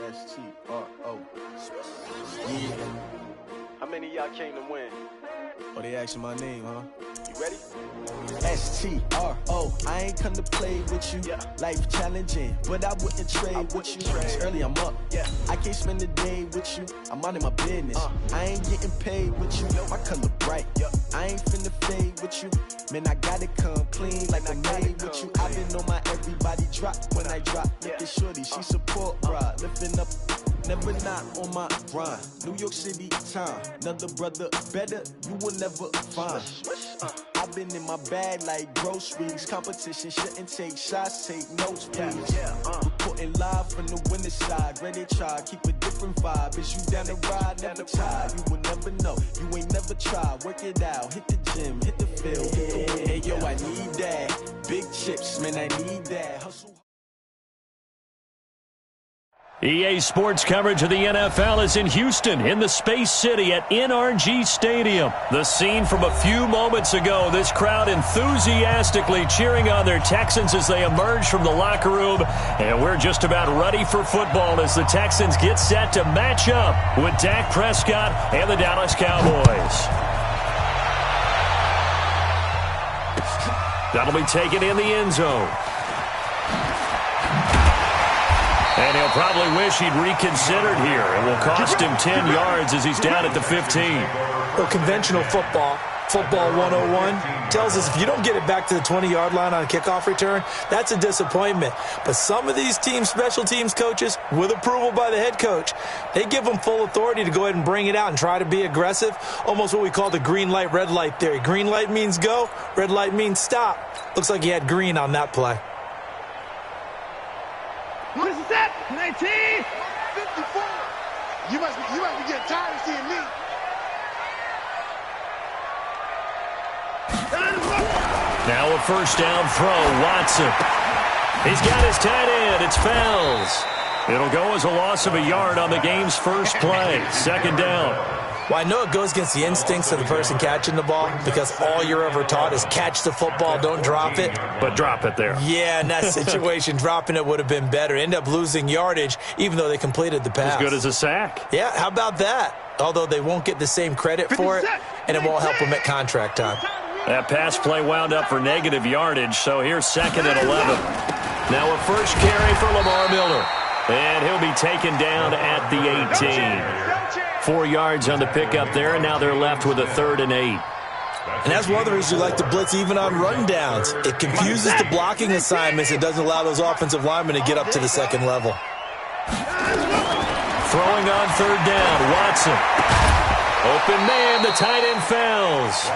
S-T-R-O. Yeah. How many of y'all came to win? Oh, they asking my name, huh? You ready? S-T-R-O. I ain't come to play with you. Yeah. Life challenging, but I wouldn't trade with you. It's early, I'm up. Yeah. I can't spend the day with you. I'm out in my business. I ain't getting paid with you. My color bright. Yeah. I ain't finna fade with you. Man, I gotta come clean like I made with you. I've been on my everybody drop when I drop. Look at shorty, she support ride. Lifting up, never not on my grind. New York City time. Another brother better, you will never find. I've been in my bag like groceries. Competition shouldn't take shots, take notes, please. Reporting live from the winter side. Ready to try, keep a different vibe. Is you down the ride? Never tired. You will never know. You ain't never tried. Work it out. Hit the gym, hit the field. Hey, yo, I need that. Big chips, man, I need that. Hustle. EA Sports coverage of the NFL is in Houston, in the Space City at NRG Stadium. The scene from a few moments ago, this crowd enthusiastically cheering on their Texans as they emerge from the locker room. And we're just about ready for football as the Texans get set to match up with Dak Prescott and the Dallas Cowboys. That'll be taken in the end zone. And he'll probably wish he'd reconsidered here. It will cost him 10 yards as he's down at the 15. Well, conventional football 101, tells us if you don't get it back to the 20-yard line on a kickoff return, that's a disappointment. But some of these special teams coaches, with approval by the head coach, they give them full authority to go ahead and bring it out and try to be aggressive. Almost what we call the green light, red light theory. Green light means go, red light means stop. Looks like he had green on that play. What is that? 19! 54! You must be getting tired of seeing me. Now a first down throw, Watson. He's got his tight end. It's Fells. It'll go as a loss of a yard on the game's first play. Second down. Well, I know it goes against the instincts of the person catching the ball because all you're ever taught is catch the football, don't drop it. But drop it there. Yeah, in that situation, dropping it would have been better. End up losing yardage, even though they completed the pass. As good as a sack. Yeah, how about that? Although they won't get the same credit for it, and it won't help them at contract time. That pass play wound up for negative yardage, so here's second and 11. Now a first carry for Lamar Miller. And he'll be taken down at the 18. 4 yards on the pickup there, and now they're left with a 3rd and 8. And that's one of the reasons you like to blitz even on rundowns. It confuses the blocking assignments. It doesn't allow those offensive linemen to get up to the second level. Throwing on 3rd down, Watson. Open man, the tight end Fells.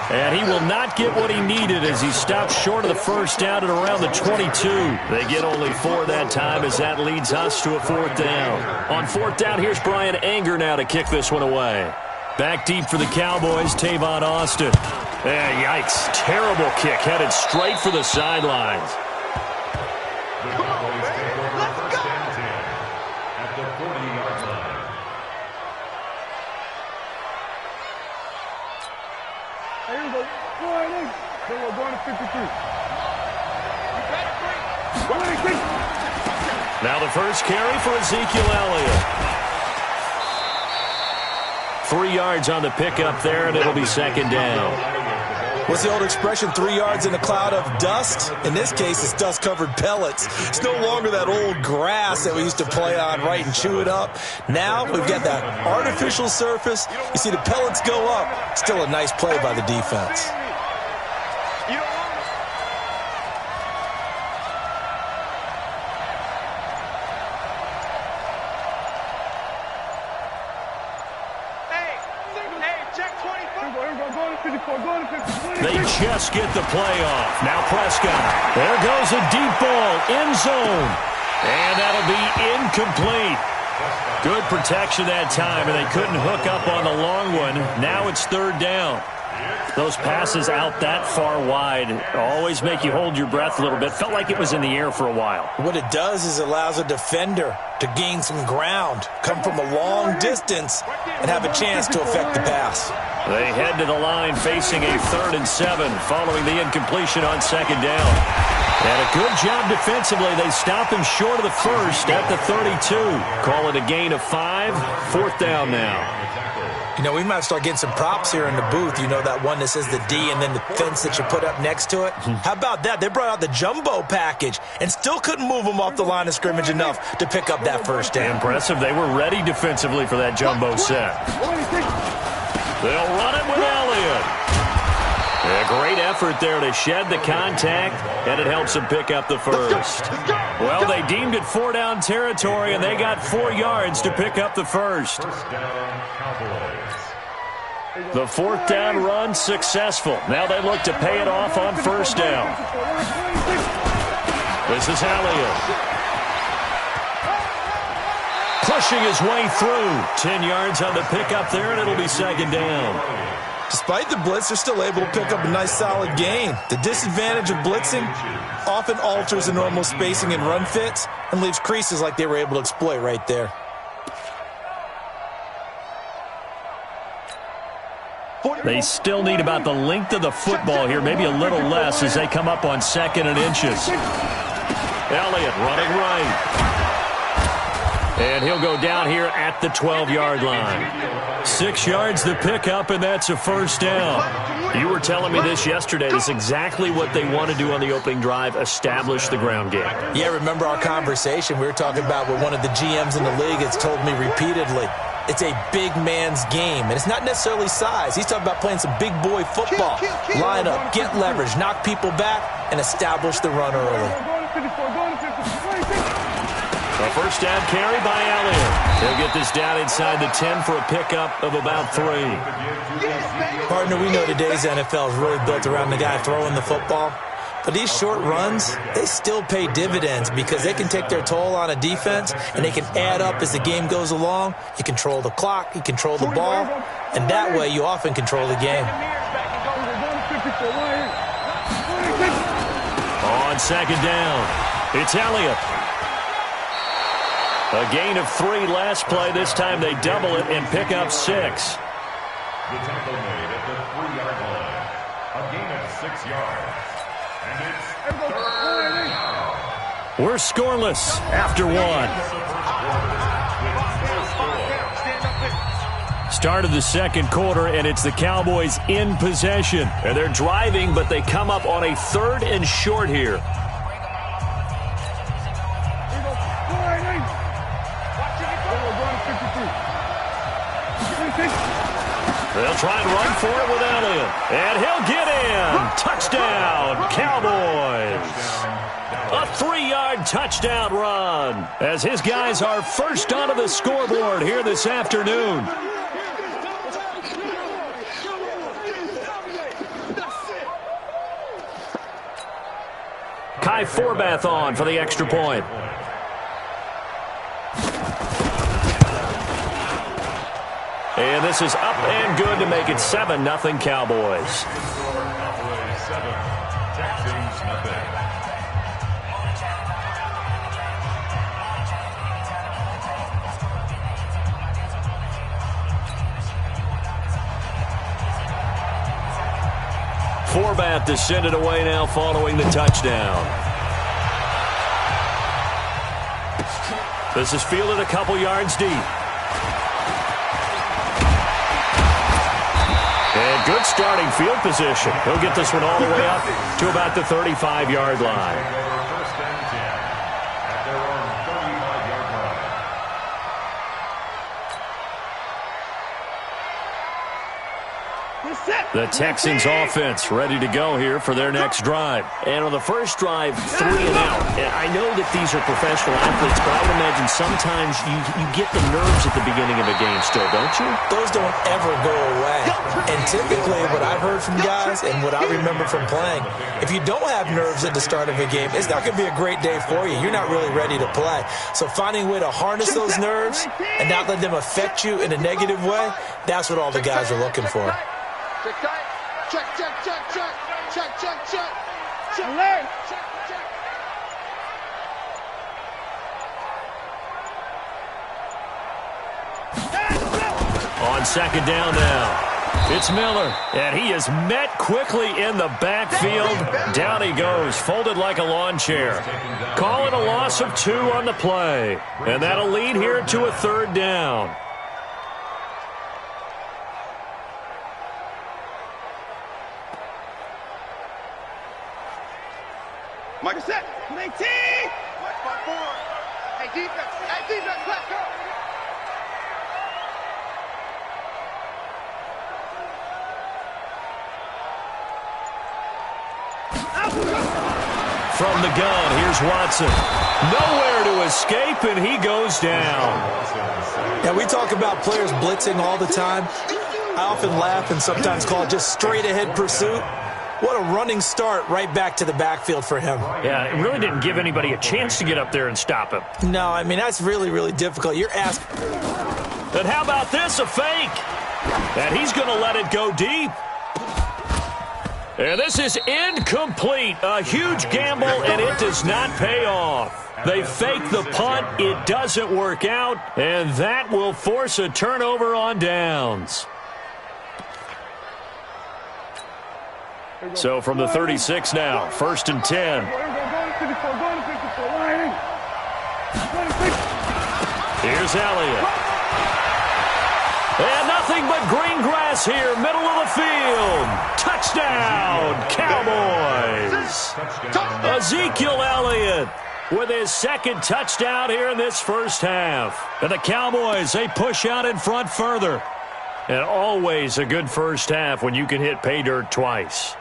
And he will not get what he needed as he stopped short of the first down at around the 22. They get only 4 that time as that leads us to a 4th down. On 4th down, here's Brian Anger now to kick this one away. Back deep for the Cowboys, Tavon Austin. Yikes, terrible kick headed straight for the sidelines. Going to 53. Now the first carry for Ezekiel Elliott. 3 yards on the pickup there, and it'll be second down. What's the old expression, 3 yards in a cloud of dust? In this case, it's dust-covered pellets. It's no longer that old grass that we used to play on, right, and chew it up. Now we've got that artificial surface. You see the pellets go up. Still a nice play by the defense. They just get the play off. Now Prescott. There goes a deep ball. End zone. And that'll be incomplete. Good protection that time, and they couldn't hook up on the long one. Now it's 3rd down. Those passes out that far wide always make you hold your breath a little bit. Felt like it was in the air for a while. What it does is it allows a defender to gain some ground, come from a long distance, and have a chance to affect the pass. They head to the line facing a 3rd and 7 following the incompletion on 2nd down. And a good job defensively. They stop him short of the first at the 32. Call it a gain of 5. 4th down now. You know, we might start getting some props here in the booth. You know, that one that says the D and then the fence that you put up next to it? How about that? They brought out the jumbo package and still couldn't move them off the line of scrimmage enough to pick up that first down. Impressive. They were ready defensively for that jumbo set. They'll run it with Elliott. A great effort there to shed the contact, and it helps them pick up the first. Well, they deemed it 4-down territory, and they got 4 yards to pick up the first. The 4th down run successful. Now they look to pay it off on 1st down. This is Elliott. Pushing his way through. 10 yards on the pickup there, and it'll be 2nd down. Despite the blitz, they're still able to pick up a nice solid gain. The disadvantage of blitzing often alters the normal spacing and run fits and leaves creases like they were able to exploit right there. They still need about the length of the football here, maybe a little less as they come up on 2nd and inches. Elliott running right. And he'll go down here at the 12-yard line. 6 yards the pickup, and that's a 1st down. You were telling me this yesterday. This is exactly what they want to do on the opening drive, establish the ground game. Yeah, remember our conversation? We were talking about what one of the GMs in the league has told me repeatedly. It's a big man's game, and it's not necessarily size. He's talking about playing some big boy football. Line up, get leverage, knock people back, and establish the run early. A 1st down carry by Elliott. He'll get this down inside the 10 for a pickup of about 3. Partner, we know today's NFL is really built around the guy throwing the football. But these short runs, they still pay dividends because they can take their toll on a defense, and they can add up as the game goes along. You control the clock, you control the ball, and that way you often control the game. On 2nd down, it's Elliott. A gain of 3 last play. This time they double it and pick up 6. The tackle made at the 3-yard line. A gain of 6 yards. And it's 3rd down. We're scoreless after 1. Start of the 2nd quarter, and it's the Cowboys in possession. And they're driving, but they come up on a 3rd and short here. They'll try and run for it with Elliott. And he'll get in. Touchdown, Cowboys. A 3-yard touchdown run as his guys are first onto the scoreboard here this afternoon. Kai Forbath on for the extra point. And this is up and good to make it 7-0 Cowboys. Cowboys 7, Texans nothing. Forbath to send it away now following the touchdown. This is fielded a couple yards deep. And good starting field position. He'll get this one all the way up to about the 35-yard line. First and 10 at their own 35-yard line. The Texans offense ready to go here for their next drive. And on the first drive, 3 and out. And I know that these are professional athletes, but I would imagine sometimes you get the nerves at the beginning of a game still, don't you? Those don't ever go away. And typically what I've heard from guys and what I remember from playing, if you don't have nerves at the start of a game, it's not going to be a great day for you. You're not really ready to play. So finding a way to harness those nerves and not let them affect you in a negative way, that's what all the guys are looking for. Check, check, check, check, check, check, check, check, check, check. On 2nd down now. It's Miller, and he is met quickly in the backfield. Down he goes, folded like a lawn chair. Calling a loss of 2 on the play, and that'll lead here to a 3rd down. Mike, set. 19. Watch my board. Hey, defense. Hey, defense. Let's go. From the gun, here's Watson. Nowhere to escape, and he goes down. Yeah, we talk about players blitzing all the time. I often laugh and sometimes call it just straight-ahead pursuit. What a running start right back to the backfield for him. Yeah, it really didn't give anybody a chance to get up there and stop him. No, I mean, that's really, really difficult. You're asking. And how about this, a fake? And he's going to let it go deep. And this is incomplete. A huge gamble, and it does not pay off. They fake the punt. It doesn't work out, and that will force a turnover on downs. So from the 36 now, 1st and 10. Here's Elliott. And nothing but green grass here, middle of the field. Touchdown, Cowboys. Ezekiel Elliott with his 2nd touchdown here in this first half. And the Cowboys, they push out in front further. And always a good first half when you can hit pay dirt twice.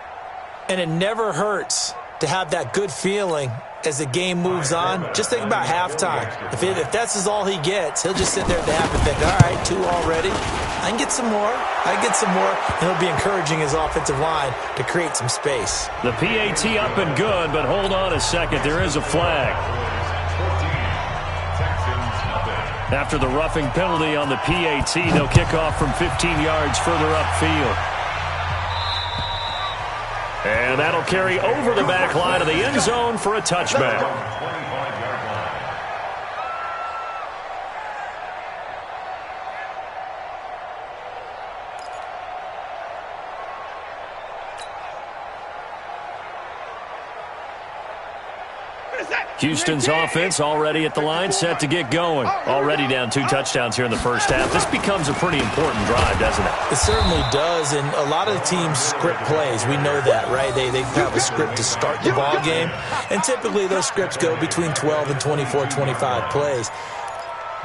And it never hurts to have that good feeling as the game moves on. Just think about halftime. If that's all he gets, he'll just sit there at the half and think, all right, 2 already. I can get some more. And it'll be encouraging his offensive line to create some space. The PAT up and good, but hold on a second. There is a flag. After the roughing penalty on the PAT, they'll kick off from 15 yards further upfield. And that'll carry over the back line of the end zone for a touchback. Houston's offense already at the line, set to get going. Already down 2 touchdowns here in the first half. This becomes a pretty important drive, doesn't it? It certainly does, and a lot of the teams script plays. We know that, right? They have a script to start the ball game, and typically those scripts go between 12 and 24, 25 plays.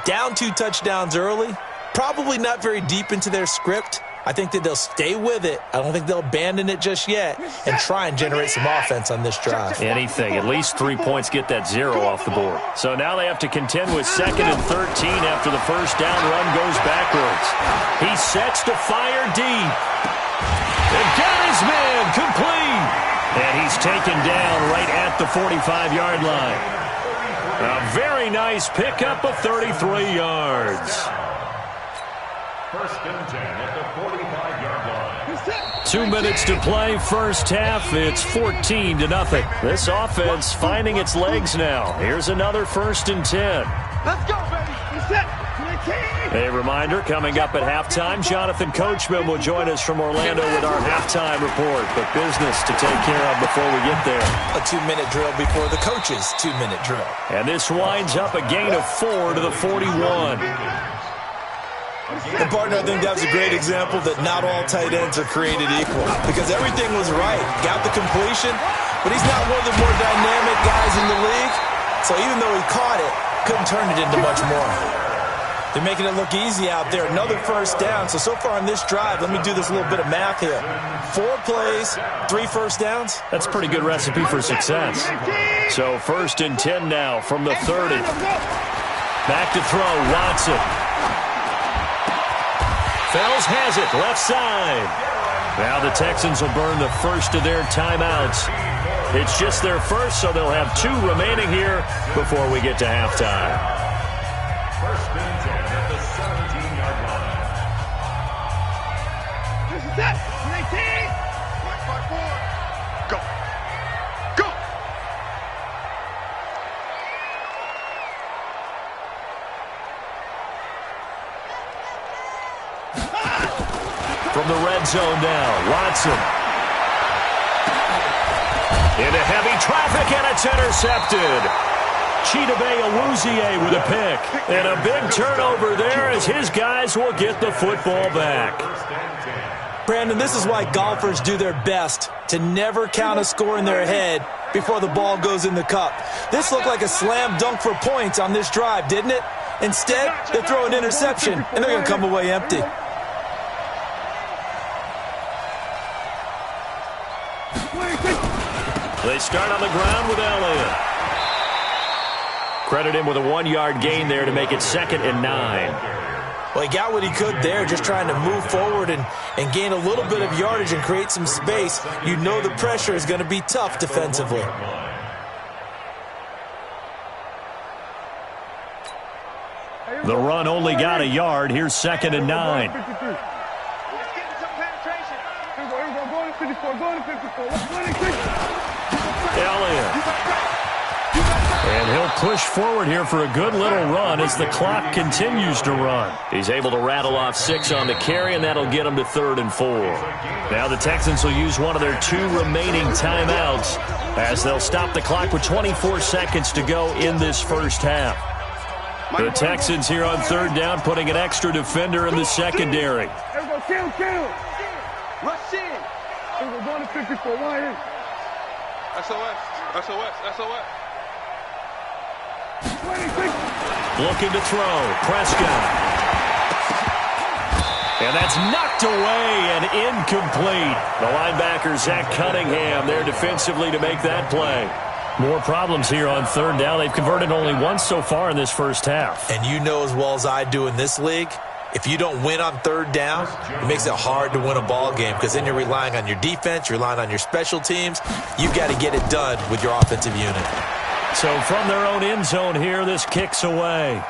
Down 2 touchdowns early, probably not very deep into their script. I think that they'll stay with it. I don't think they'll abandon it just yet and try and generate some offense on this drive. Anything. At least 3 points get that 0 off the board. So now they have to contend with 2nd and 13 after the first down run goes backwards. He sets to fire deep. And got his man complete. And he's taken down right at the 45-yard line. A very nice pickup of 33 yards. 1st and 10 at the 45-yard line. 2 minutes to play, first half. It's 14-0. This offense finding its legs now. Here's another 1st and 10. Let's go, baby. You're set. 19. A reminder, coming up at halftime, Jonathan Coachman will join us from Orlando with our halftime report. But business to take care of before we get there. A 2-minute drill before the coach's 2-minute drill. And this winds up a gain of 4 to the 41. And, partner, I think that was a great example that not all tight ends are created equal because everything was right. Got the completion, but he's not one of the more dynamic guys in the league. So even though he caught it, couldn't turn it into much more. They're making it look easy out there. Another first down. So far on this drive, let me do this little bit of math here. 4 plays, 3 first downs. That's a pretty good recipe for success. So 1st and 10 now from the 30. Back to throw, Watson. Fells has it, left side. Now the Texans will burn the first of their timeouts. It's just their first, so they'll have 2 remaining here before we get to halftime. 1st and 10 at the 17-yard line. This is it. 19. Watch my board. Go. Go. From the red zone now. Watson. Into heavy traffic, and it's intercepted. Chidobe Awuzie with a pick. And a big turnover there as his guys will get the football back. Brandon, this is why golfers do their best to never count a score in their head before the ball goes in the cup. This looked like a slam dunk for points on this drive, didn't it? Instead, they throw an interception, and they're going to come away empty. They start on the ground with Elliott. Credit him with a 1-yard gain there to make it 2nd and 9. Well, he got what he could there, just trying to move forward and gain a little bit of yardage and create some space. You know the pressure is going to be tough defensively. The run only got a yard. Here's 2nd and 9. Elliott. And he'll push forward here for a good little run as the clock continues to run. He's able to rattle off 6 on the carry, and that'll get him to 3rd and 4. Now the Texans will use one of their 2 remaining timeouts as they'll stop the clock with 24 seconds to go in this first half. The Texans here on 3rd down, putting an extra defender in the secondary. Rush in. We're going to 54. SOS. Looking to throw. Prescott. And that's knocked away and incomplete. The linebacker, Zach Cunningham, there defensively to make that play. More problems here on 3rd down. They've converted only once so far in this first half. And you know as well as I do in this league, if you don't win on 3rd down, it makes it hard to win a ball game because then you're relying on your defense, you're relying on your special teams. You've got to get it done with your offensive unit. So from their own end zone here, this kicks away.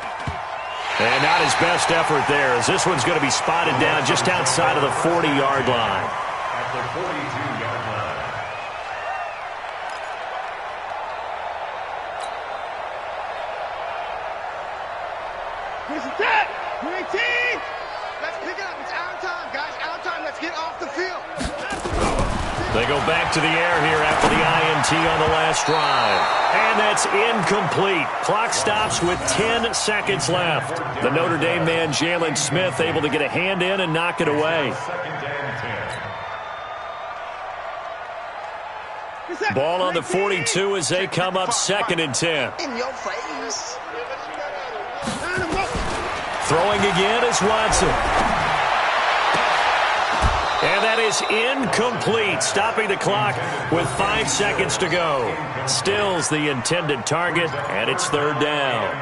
And not his best effort there, as this one's going to be spotted down just outside of the 40-yard line. At the 42-yard line. Here's the tap. 19. Let's pick it up. It's our time, guys. Our time. Let's get off the field. They go back to the air here after the INT on the last drive. And that's incomplete. Clock stops with 10 seconds left. The Notre Dame man, Jalen Smith, able to get a hand in and knock it away. Ball on the 42 as they come up 2nd and 10. In your face. Throwing again is Watson. And that is incomplete, stopping the clock with 5 seconds to go. Stills the intended target, and it's 3rd down.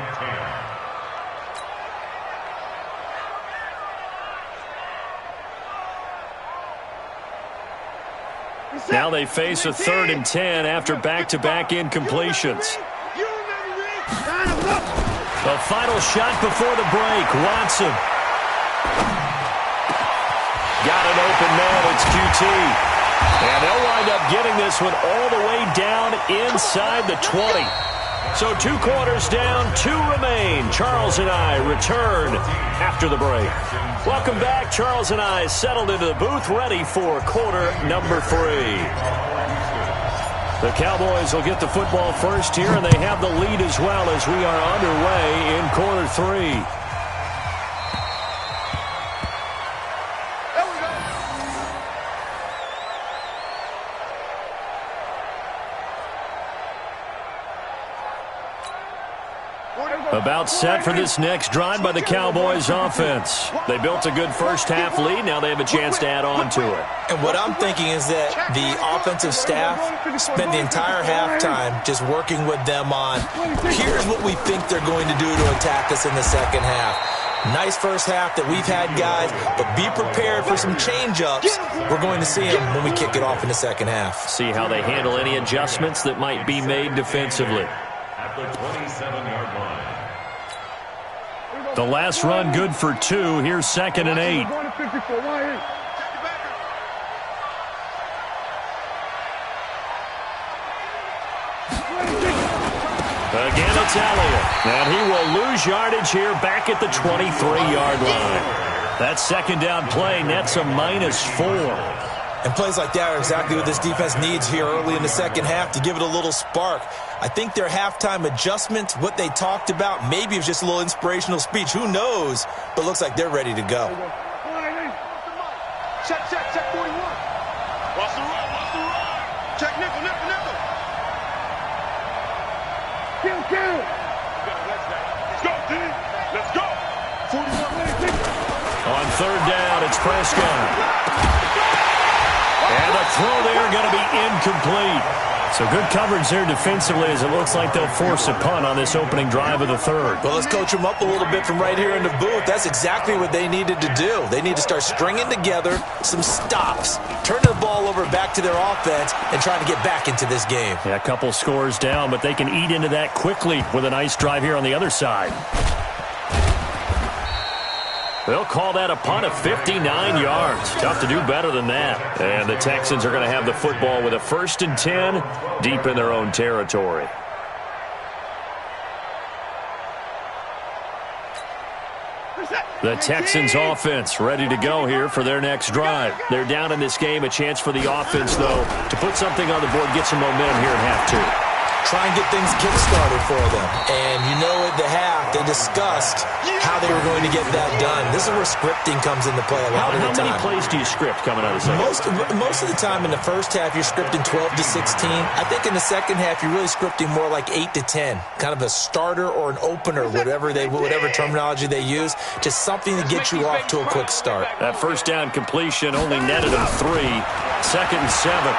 Now they face a 3rd and 10 after back-to-back incompletions. The final shot before the break, Watson. Got an open man, it's QT. And they'll wind up getting this one all the way down inside the 20. So 2 quarters down, 2 remain. Charles and I return after the break. Welcome back. Charles and I settled into the booth, ready for quarter number 3. The Cowboys will get the football first here, and they have the lead as well as we are underway in quarter 3. About set for this next drive by the Cowboys offense. They built a good first half lead. Now they have a chance to add on to it. And what I'm thinking is that the offensive staff spent the entire halftime just working with them on, here's what we think they're going to do to attack us in the second half. Nice first half that we've had, guys, but be prepared for some change-ups. We're going to see them when we kick it off in the second half. See how they handle any adjustments that might be made defensively. At the 27-yard line. The last run good for 2. Here's 2nd and 8. Again, it's Elliott. And he will lose yardage here back at the 23-yard line. That second down play nets a -4. And plays like that are exactly what this defense needs here early in the second half to give it a little spark. I think their halftime adjustments, what they talked about, maybe it was just a little inspirational speech. Who knows? But it looks like they're ready to go. Check 41. Watch the run. Check nickel. Kill. Let's go, D. Let's go. 41. On third down, it's Prescott. And the throw there going to be incomplete. So good coverage there defensively as it looks like they'll force a punt on this opening drive of the third. Well, let's coach them up a little bit from right here in the booth. That's exactly what they needed to do. They need to start stringing together some stops, turning the ball over back to their offense, and trying to get back into this game. Yeah, a couple scores down, but they can eat into that quickly with a nice drive here on the other side. They'll call that a punt of 59 yards. Tough to do better than that. And the Texans are going to have the football with a 1st and 10 deep in their own territory. The Texans offense ready to go here for their next drive. They're down in this game. A chance for the offense, though, to put something on the board, get some momentum here in half two. Try and get things kick-started for them. And you know at the half, they discussed how they were going to get that done. This is where scripting comes into play a lot of the time. How many plays do you script coming out of the second? Most of the time in the first half, you're scripting 12 to 16. I think in the second half, you're really scripting more like 8 to 10. Kind of a starter or an opener, whatever terminology they use. Just something to get you off to a quick start. That first down completion only netted them 3. 2nd and 7.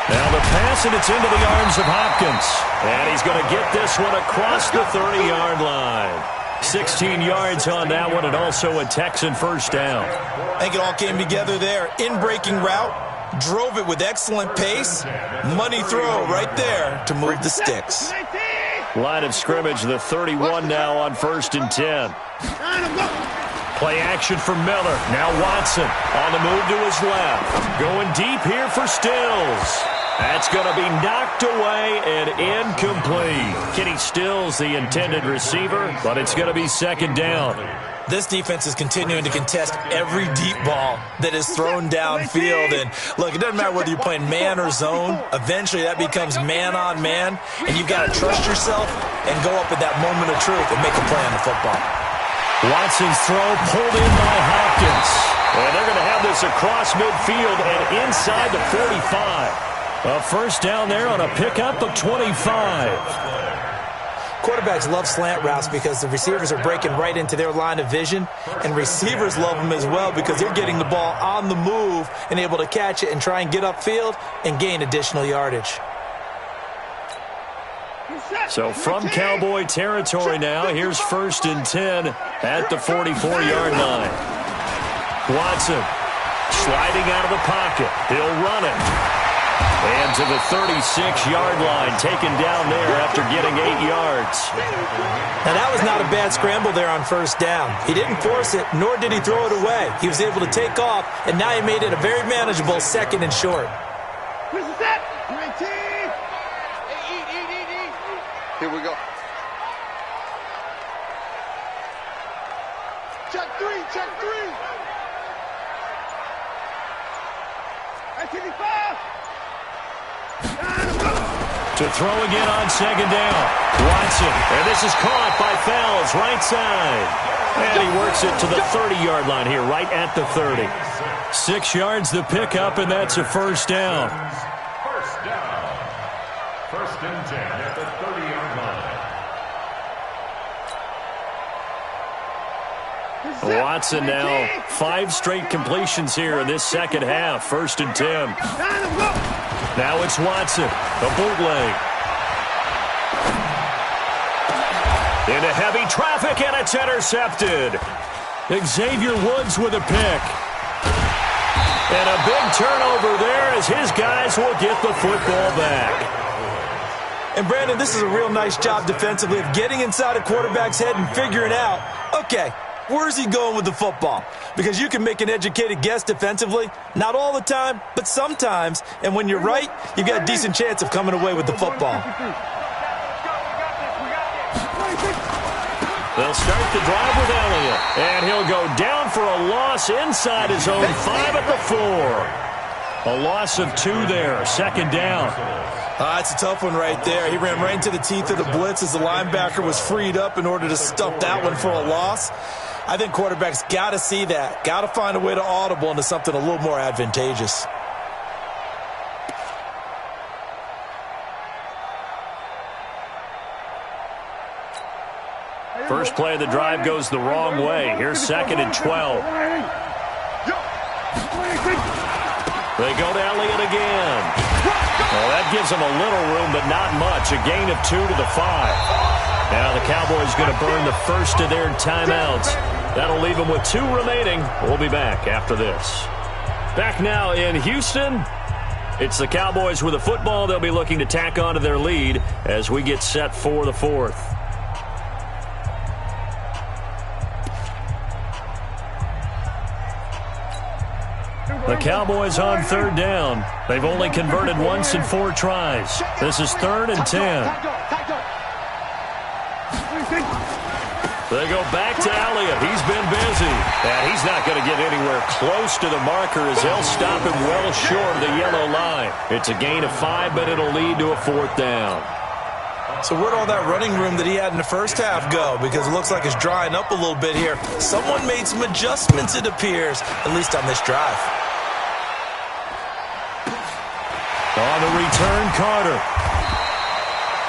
Now the pass, and it's into the arms of Hopkins. And he's going to get this one across the 30-yard line. 16 yards on that one, and also a Texan first down. I think it all came together there. In-breaking route, drove it with excellent pace. Money throw right there to move the sticks. Line of scrimmage, the 31 now on 1st and 10. Play action for Miller. Now Watson on the move to his left. Going deep here for Stills. That's going to be knocked away and incomplete. Kenny Stills, the intended receiver, but it's going to be 2nd down. This defense is continuing to contest every deep ball that is thrown downfield. And, look, it doesn't matter whether you're playing man or zone. Eventually that becomes man-on-man, and you've got to trust yourself and go up at that moment of truth and make a play on the football. Watson's throw pulled in by Hopkins. And they're going to have this across midfield and inside the 45. A first down there on a pickup of 25. Quarterbacks love slant routes because the receivers are breaking right into their line of vision, and receivers love them as well because they're getting the ball on the move and able to catch it and try and get upfield and gain additional yardage. So from Cowboy territory now, here's 1st and 10 at the 44-yard line. Watson sliding out of the pocket. He'll run it. And to the 36-yard line, taken down there after getting 8 yards. Now, that was not a bad scramble there on 1st down. He didn't force it, nor did he throw it away. He was able to take off, and now he made it a very manageable 2nd and short. Here we go. Check 3. To throw again on 2nd down. Watson, and this is caught by Fells, right side. And he works it to the 30-yard line here, right at the 30. 6 yards the pickup, and that's a first down. First down. 1st and 10 at the 30-yard line. Watson now 5 straight completions here in this second half. 1st and 10. Now it's Watson, a bootleg. Into heavy traffic, and it's intercepted. Xavier Woods with a pick. And a big turnover there as his guys will get the football back. And, Brandon, this is a real nice job defensively of getting inside a quarterback's head and figuring out, okay, where's he going with the football? Because you can make an educated guess defensively. Not all the time, but sometimes. And when you're right, you've got a decent chance of coming away with the football. They'll start the drive with Elliott. And he'll go down for a loss inside his own 5 at the 4. A loss of 2 there, second down. It's a tough one right there. He ran right into the teeth of the blitz as the linebacker was freed up in order to stuff that one for a loss. I think quarterbacks got to see that. Got to find a way to audible into something a little more advantageous. First play of the drive goes the wrong way. Here's 2nd and 12. They go to Elliott again. Well, that gives them a little room, but not much. A gain of 2 to the 5. Now the Cowboys going to burn the first of their timeouts. That'll leave them with 2 remaining. We'll be back after this. Back now in Houston. It's the Cowboys with the football. They'll be looking to tack on to their lead as we get set for the 4th. The Cowboys on 3rd down. They've only converted once in 4 tries. This is 3rd and 10. They go back to Elliott. He's been busy. And he's not going to get anywhere close to the marker as they'll stop him well short of the yellow line. It's a gain of 5, but it'll lead to a 4th down. So where'd all that running room that he had in the first half go? Because it looks like it's drying up a little bit here. Someone made some adjustments, it appears, at least on this drive. On the return, Carter.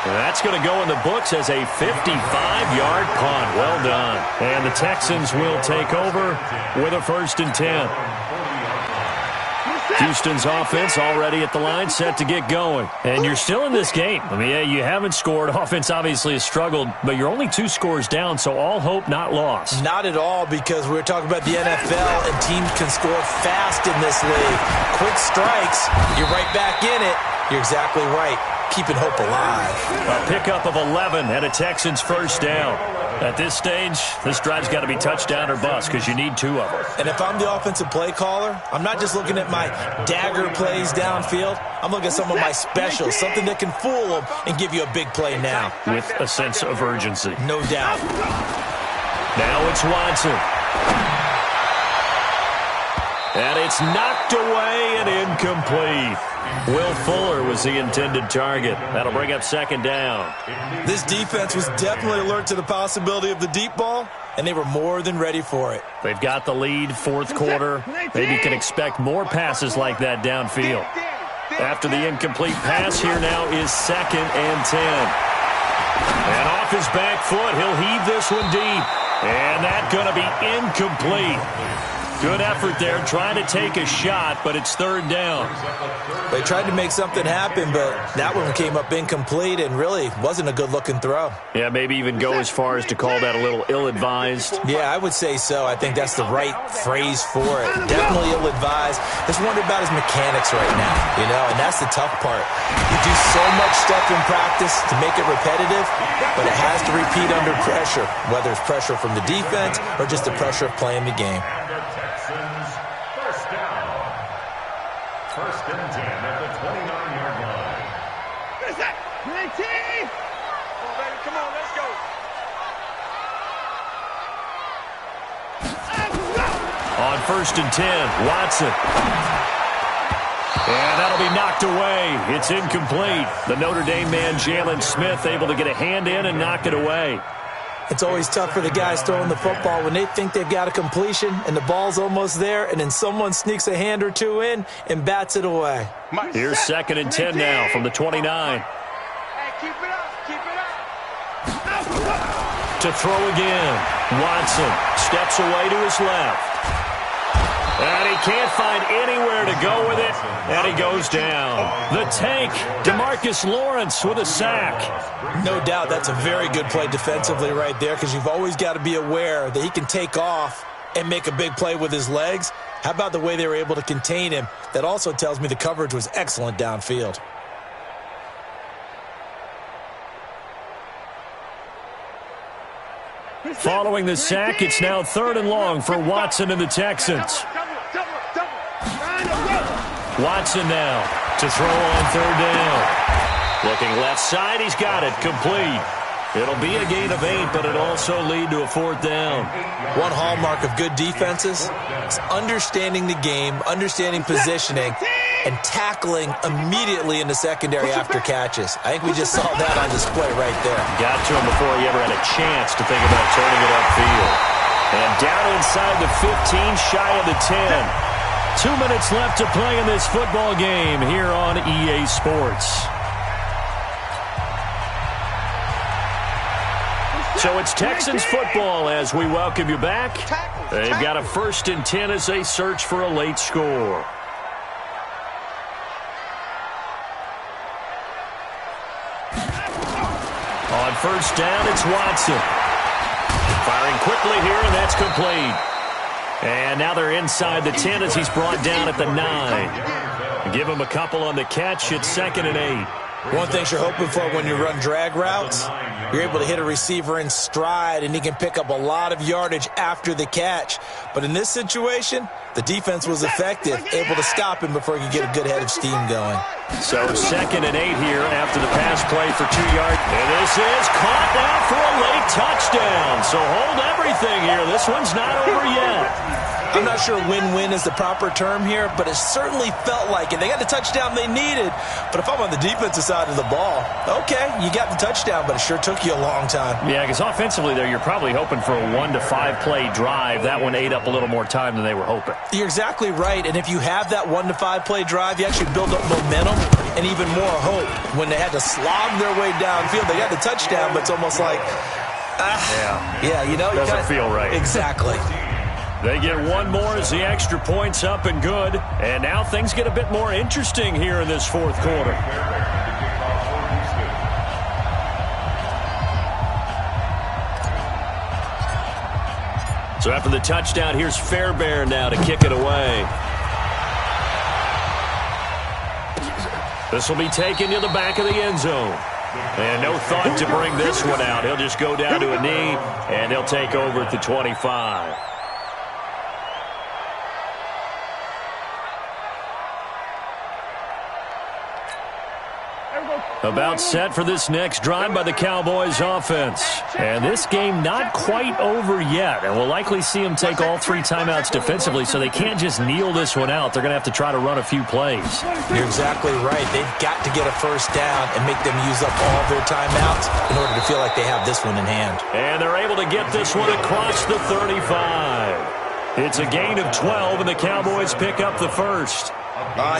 That's going to go in the books as a 55-yard punt. Well done. And the Texans will take over with a 1st and 10. Houston's offense already at the line, set to get going. And you're still in this game. I mean, yeah, you haven't scored. Offense obviously has struggled, but you're only 2 scores down, so all hope not lost. Not at all, because we're talking about the NFL, and teams can score fast in this league. Quick strikes, you're right back in it. You're exactly right. Keeping hope alive. A pickup of 11 and a Texans 1st down. At this stage, this drive's got to be touchdown or bust because you need 2 of them. And if I'm the offensive play caller, I'm not just looking at my dagger plays downfield. I'm looking at some of my specials, something that can fool them and give you a big play now. With a sense of urgency. No doubt. Now it's Watson. And it's knocked away and incomplete. Will Fuller was the intended target. That'll bring up 2nd down. This defense was definitely alert to the possibility of the deep ball, and they were more than ready for it. They've got the lead, 4th quarter. Maybe can expect more passes like that downfield. After the incomplete pass, here now is 2nd and 10. And off his back foot, he'll heave this one deep. And that's going to be incomplete. Good effort there, trying to take a shot, but it's 3rd down. They tried to make something happen, but that one came up incomplete and really wasn't a good-looking throw. Yeah, maybe even go as far as to call that a little ill-advised. Yeah, I would say so. I think that's the right phrase for it. Definitely ill-advised. Just wonder about his mechanics right now, and that's the tough part. You do so much stuff in practice to make it repetitive, but it has to repeat under pressure, whether it's pressure from the defense or just the pressure of playing the game. Texans, 1st down. 1st and 10 at the 29-yard line. What is that? 19! Come on, baby. Come on, let's go. On 1st and 10, Watson. And that'll be knocked away. It's incomplete. The Notre Dame man, Jalen Smith, able to get a hand in and knock it away. It's always tough for the guys throwing the football when they think they've got a completion and the ball's almost there, and then someone sneaks a hand or 2 in and bats it away. Here's 2nd and 10 now from the 29. Hey, keep it up. Keep it up. To throw again. Watson steps away to his left. And he can't find anywhere to go with it, and he goes down. The tank, DeMarcus Lawrence with a sack. No doubt that's a very good play defensively right there, because you've always got to be aware that he can take off and make a big play with his legs. How about the way they were able to contain him? That also tells me the coverage was excellent downfield. Following the sack, it's now 3rd and long for Watson and the Texans. Watson now to throw on 3rd down. Looking left side, he's got it, complete. It'll be a gain of 8, but it'll also lead to a 4th down. One hallmark of good defenses is understanding the game, understanding positioning, and tackling immediately in the secondary after catches. I think we just saw that on display right there. Got to him before he ever had a chance to think about turning it upfield. And down inside the 15, shy of the 10. 2 minutes left to play in this football game here on EA Sports. So it's Texans football as we welcome you back. They've got a 1st and 10 as they search for a late score. On 1st down, it's Watson. Firing quickly here, and that's complete. And now they're inside the 10 as he's brought down at the 9. Give him a couple on the catch. It's 2nd and 8. One thing you're hoping for when you run drag routes, you're able to hit a receiver in stride, and he can pick up a lot of yardage after the catch. But in this situation, the defense was effective, able to stop him before he could get a good head of steam going. So 2nd and 8 here after the pass play for 2 yards. And this is caught now for a late touchdown. So hold everything here. This one's not over yet. I'm not sure win-win is the proper term here, but it certainly felt like it. They got the touchdown they needed, but if I'm on the defensive side of the ball, okay, you got the touchdown, but it sure took you a long time. Yeah, because offensively there, you're probably hoping for a 1 to 5 play drive. That one ate up a little more time than they were hoping. You're exactly right, and if you have that 1 to 5 play drive, you actually build up momentum and even more hope. When they had to slog their way downfield, they got the touchdown, but it's almost like, yeah, you know. Doesn't feel right. Exactly. They get one more as the extra point's up and good. And now things get a bit more interesting here in this 4th quarter. So after the touchdown, here's Fairbairn now to kick it away. This will be taken to the back of the end zone. And no thought to bring this one out. He'll just go down to a knee, and he'll take over at the 25. About set for this next drive by the Cowboys offense. And this game not quite over yet. And we'll likely see them take all 3 timeouts defensively, so they can't just kneel this one out. They're going to have to try to run a few plays. You're exactly right. They've got to get a 1st down and make them use up all their timeouts in order to feel like they have this one in hand. And they're able to get this one across the 35. It's a gain of 12, and the Cowboys pick up the 1st.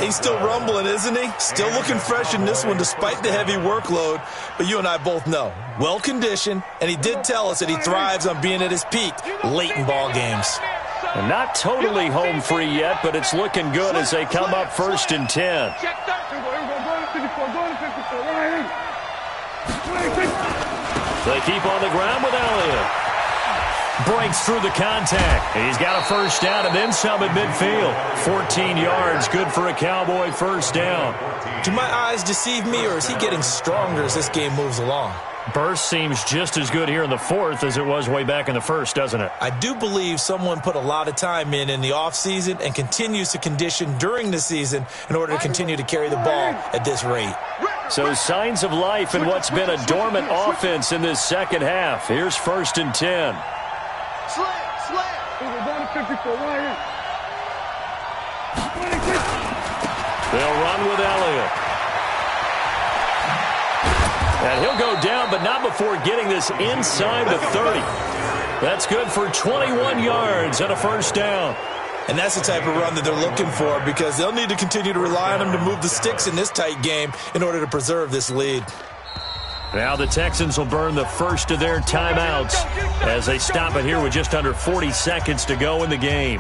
He's still rumbling, isn't he? Still looking fresh in this one despite the heavy workload. But you and I both know, well-conditioned, and he did tell us that he thrives on being at his peak late in ball games. And not totally home free yet, but it's looking good as they come up 1st and 10. They keep on the ground with Elliott. Breaks through the contact. He's got a 1st down and then some at midfield. 14 yards, good for a Cowboy 1st down. Do my eyes deceive me, or is he getting stronger as this game moves along? Burst seems just as good here in the 4th as it was way back in the 1st, doesn't it? I do believe someone put a lot of time in the offseason and continues to condition during the season in order to continue to carry the ball at this rate. So signs of life in what's been a dormant offense in this 2nd half. Here's 1st and 10. They'll run with Elliott. And he'll go down, but not before getting this inside the 30. That's good for 21 yards and a 1st down. And that's the type of run that they're looking for, because they'll need to continue to rely on him to move the sticks in this tight game in order to preserve this lead. Now the Texans will burn the 1st of their timeouts as they stop it here with just under 40 seconds to go in the game.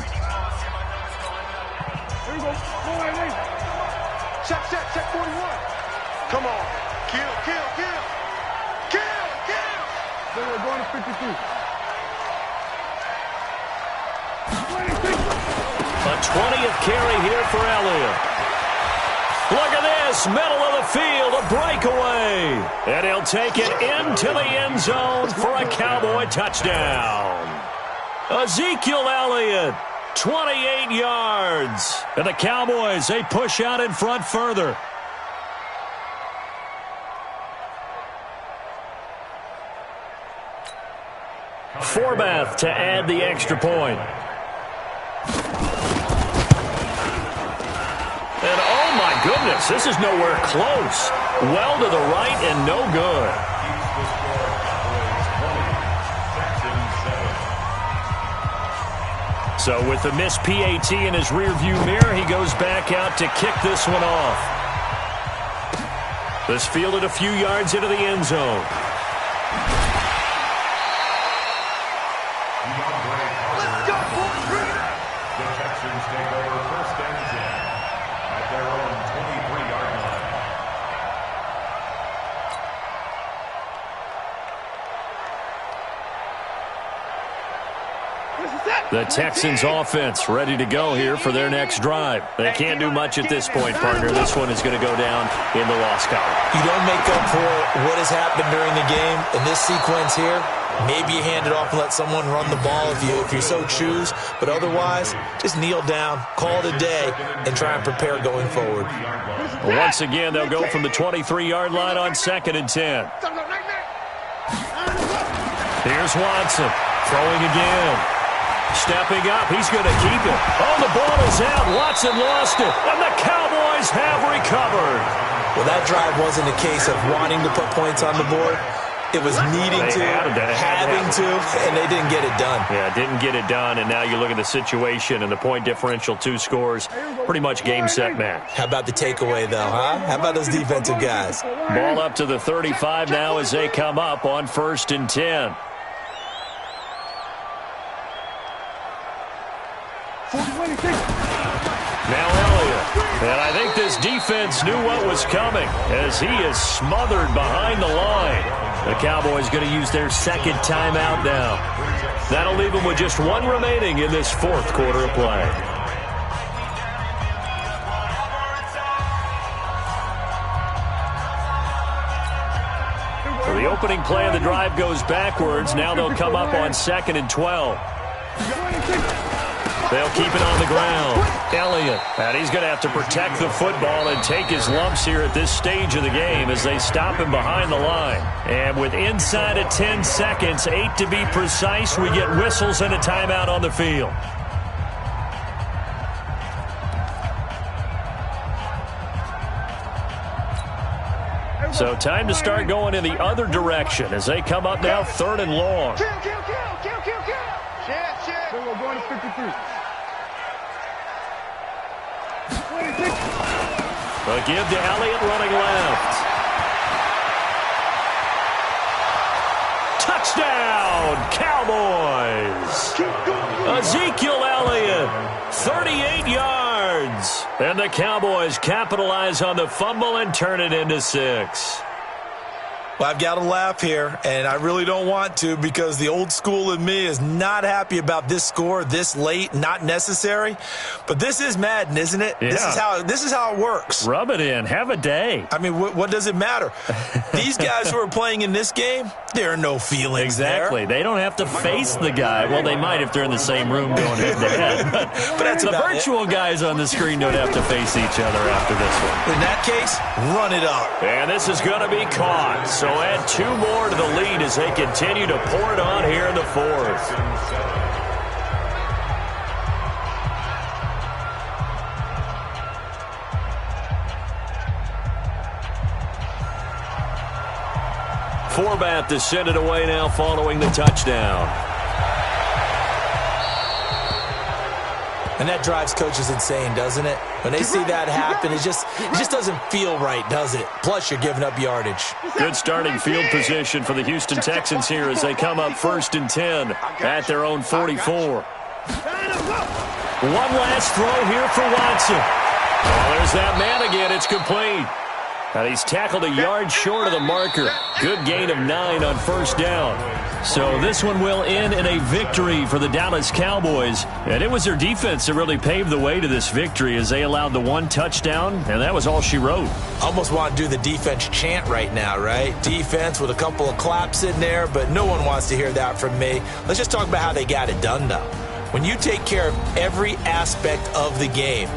Check 41. Come on. Kill. Then we're going to 52. A 20th carry here for Elliott. Look at this, middle of the field, a breakaway. And he'll take it into the end zone for a Cowboy touchdown. Ezekiel Elliott, 28 yards. And the Cowboys, they push out in front further. Forbath to add the extra point. And oh my goodness, this is nowhere close. Well to the right and no good. So with the missed PAT in his rearview mirror, he goes back out to kick this one off. This fielded a few yards into the end zone. Let's go, boys! The Texans take over first and 10 at their own 23-yard line. The Texans offense ready to go here for their next drive. They can't do much at this point, partner. This one is going to go down in the loss column. You don't make up for what has happened during the game. In this sequence here, maybe you hand it off and let someone run the ball if you so choose. But otherwise, just kneel down, call it a day, and try and prepare going forward. Once again, they'll go from the 23-yard line on 2nd and 10. Here's Watson throwing again. Stepping up, he's going to keep it. Oh, the ball is out. Watson lost it, and the Cowboys have recovered. Well, that drive wasn't a case of wanting to put points on the board. It was needing to, having to, and they didn't get it done. Yeah, didn't get it done, and now you look at the situation and the point differential, 2 scores, pretty much game, set, match. How about the takeaway, though, huh? How about those defensive guys? Ball up to the 35 now as they come up on 1st and 10. Now Elliott, and I think this defense knew what was coming as he is smothered behind the line. The Cowboys going to use their 2nd timeout now. That'll leave them with just 1 remaining in this 4th quarter of play. So the opening play of the drive goes backwards. Now they'll come up on 2nd and 12. They'll keep it on the ground. Elliott, and he's going to have to protect the football and take his lumps here at this stage of the game as they stop him behind the line. And with inside of 10 seconds, 8 to be precise, we get whistles and a timeout on the field. So time to start going in the other direction as they come up now 3rd and long. Kill. Shit. We're going to 53. A give to Elliott running left. Touchdown, Cowboys! Ezekiel Elliott, 38 yards. And the Cowboys capitalize on the fumble and turn it into 6. Well, I've got to laugh here, and I really don't want to because the old school in me is not happy about this score this late, not necessary. But this is Madden, isn't it? Yeah. This is how it works. Rub it in. Have a day. I mean, what does it matter? These guys who are playing in this game, there are no feelings Exactly. there. They don't have to face the guy. Well, they might if they're in the same room going head-to-head. But that's the about virtual guys on the screen don't have to face each other after this one. In that case, run it up. And this is going to be caught. So add 2 more to the lead as they continue to pour it on here in the 4th. Forbath to send it away now following the touchdown. And that drives coaches insane, doesn't it? When they see that happen, it just doesn't feel right, does it? Plus, you're giving up yardage. Good starting field position for the Houston Texans here as they come up 1st and 10 at their own 44. One last throw here for Watson. Oh, there's that man again. It's complete. And he's tackled a yard short of the marker. Good gain of 9 on 1st down. So this one will end in a victory for the Dallas Cowboys. And it was their defense that really paved the way to this victory as they allowed the 1 touchdown, and that was all she wrote. Almost want to do the defense chant right now, right? Defense with a couple of claps in there, but no one wants to hear that from me. Let's just talk about how they got it done, though. When you take care of every aspect of the game,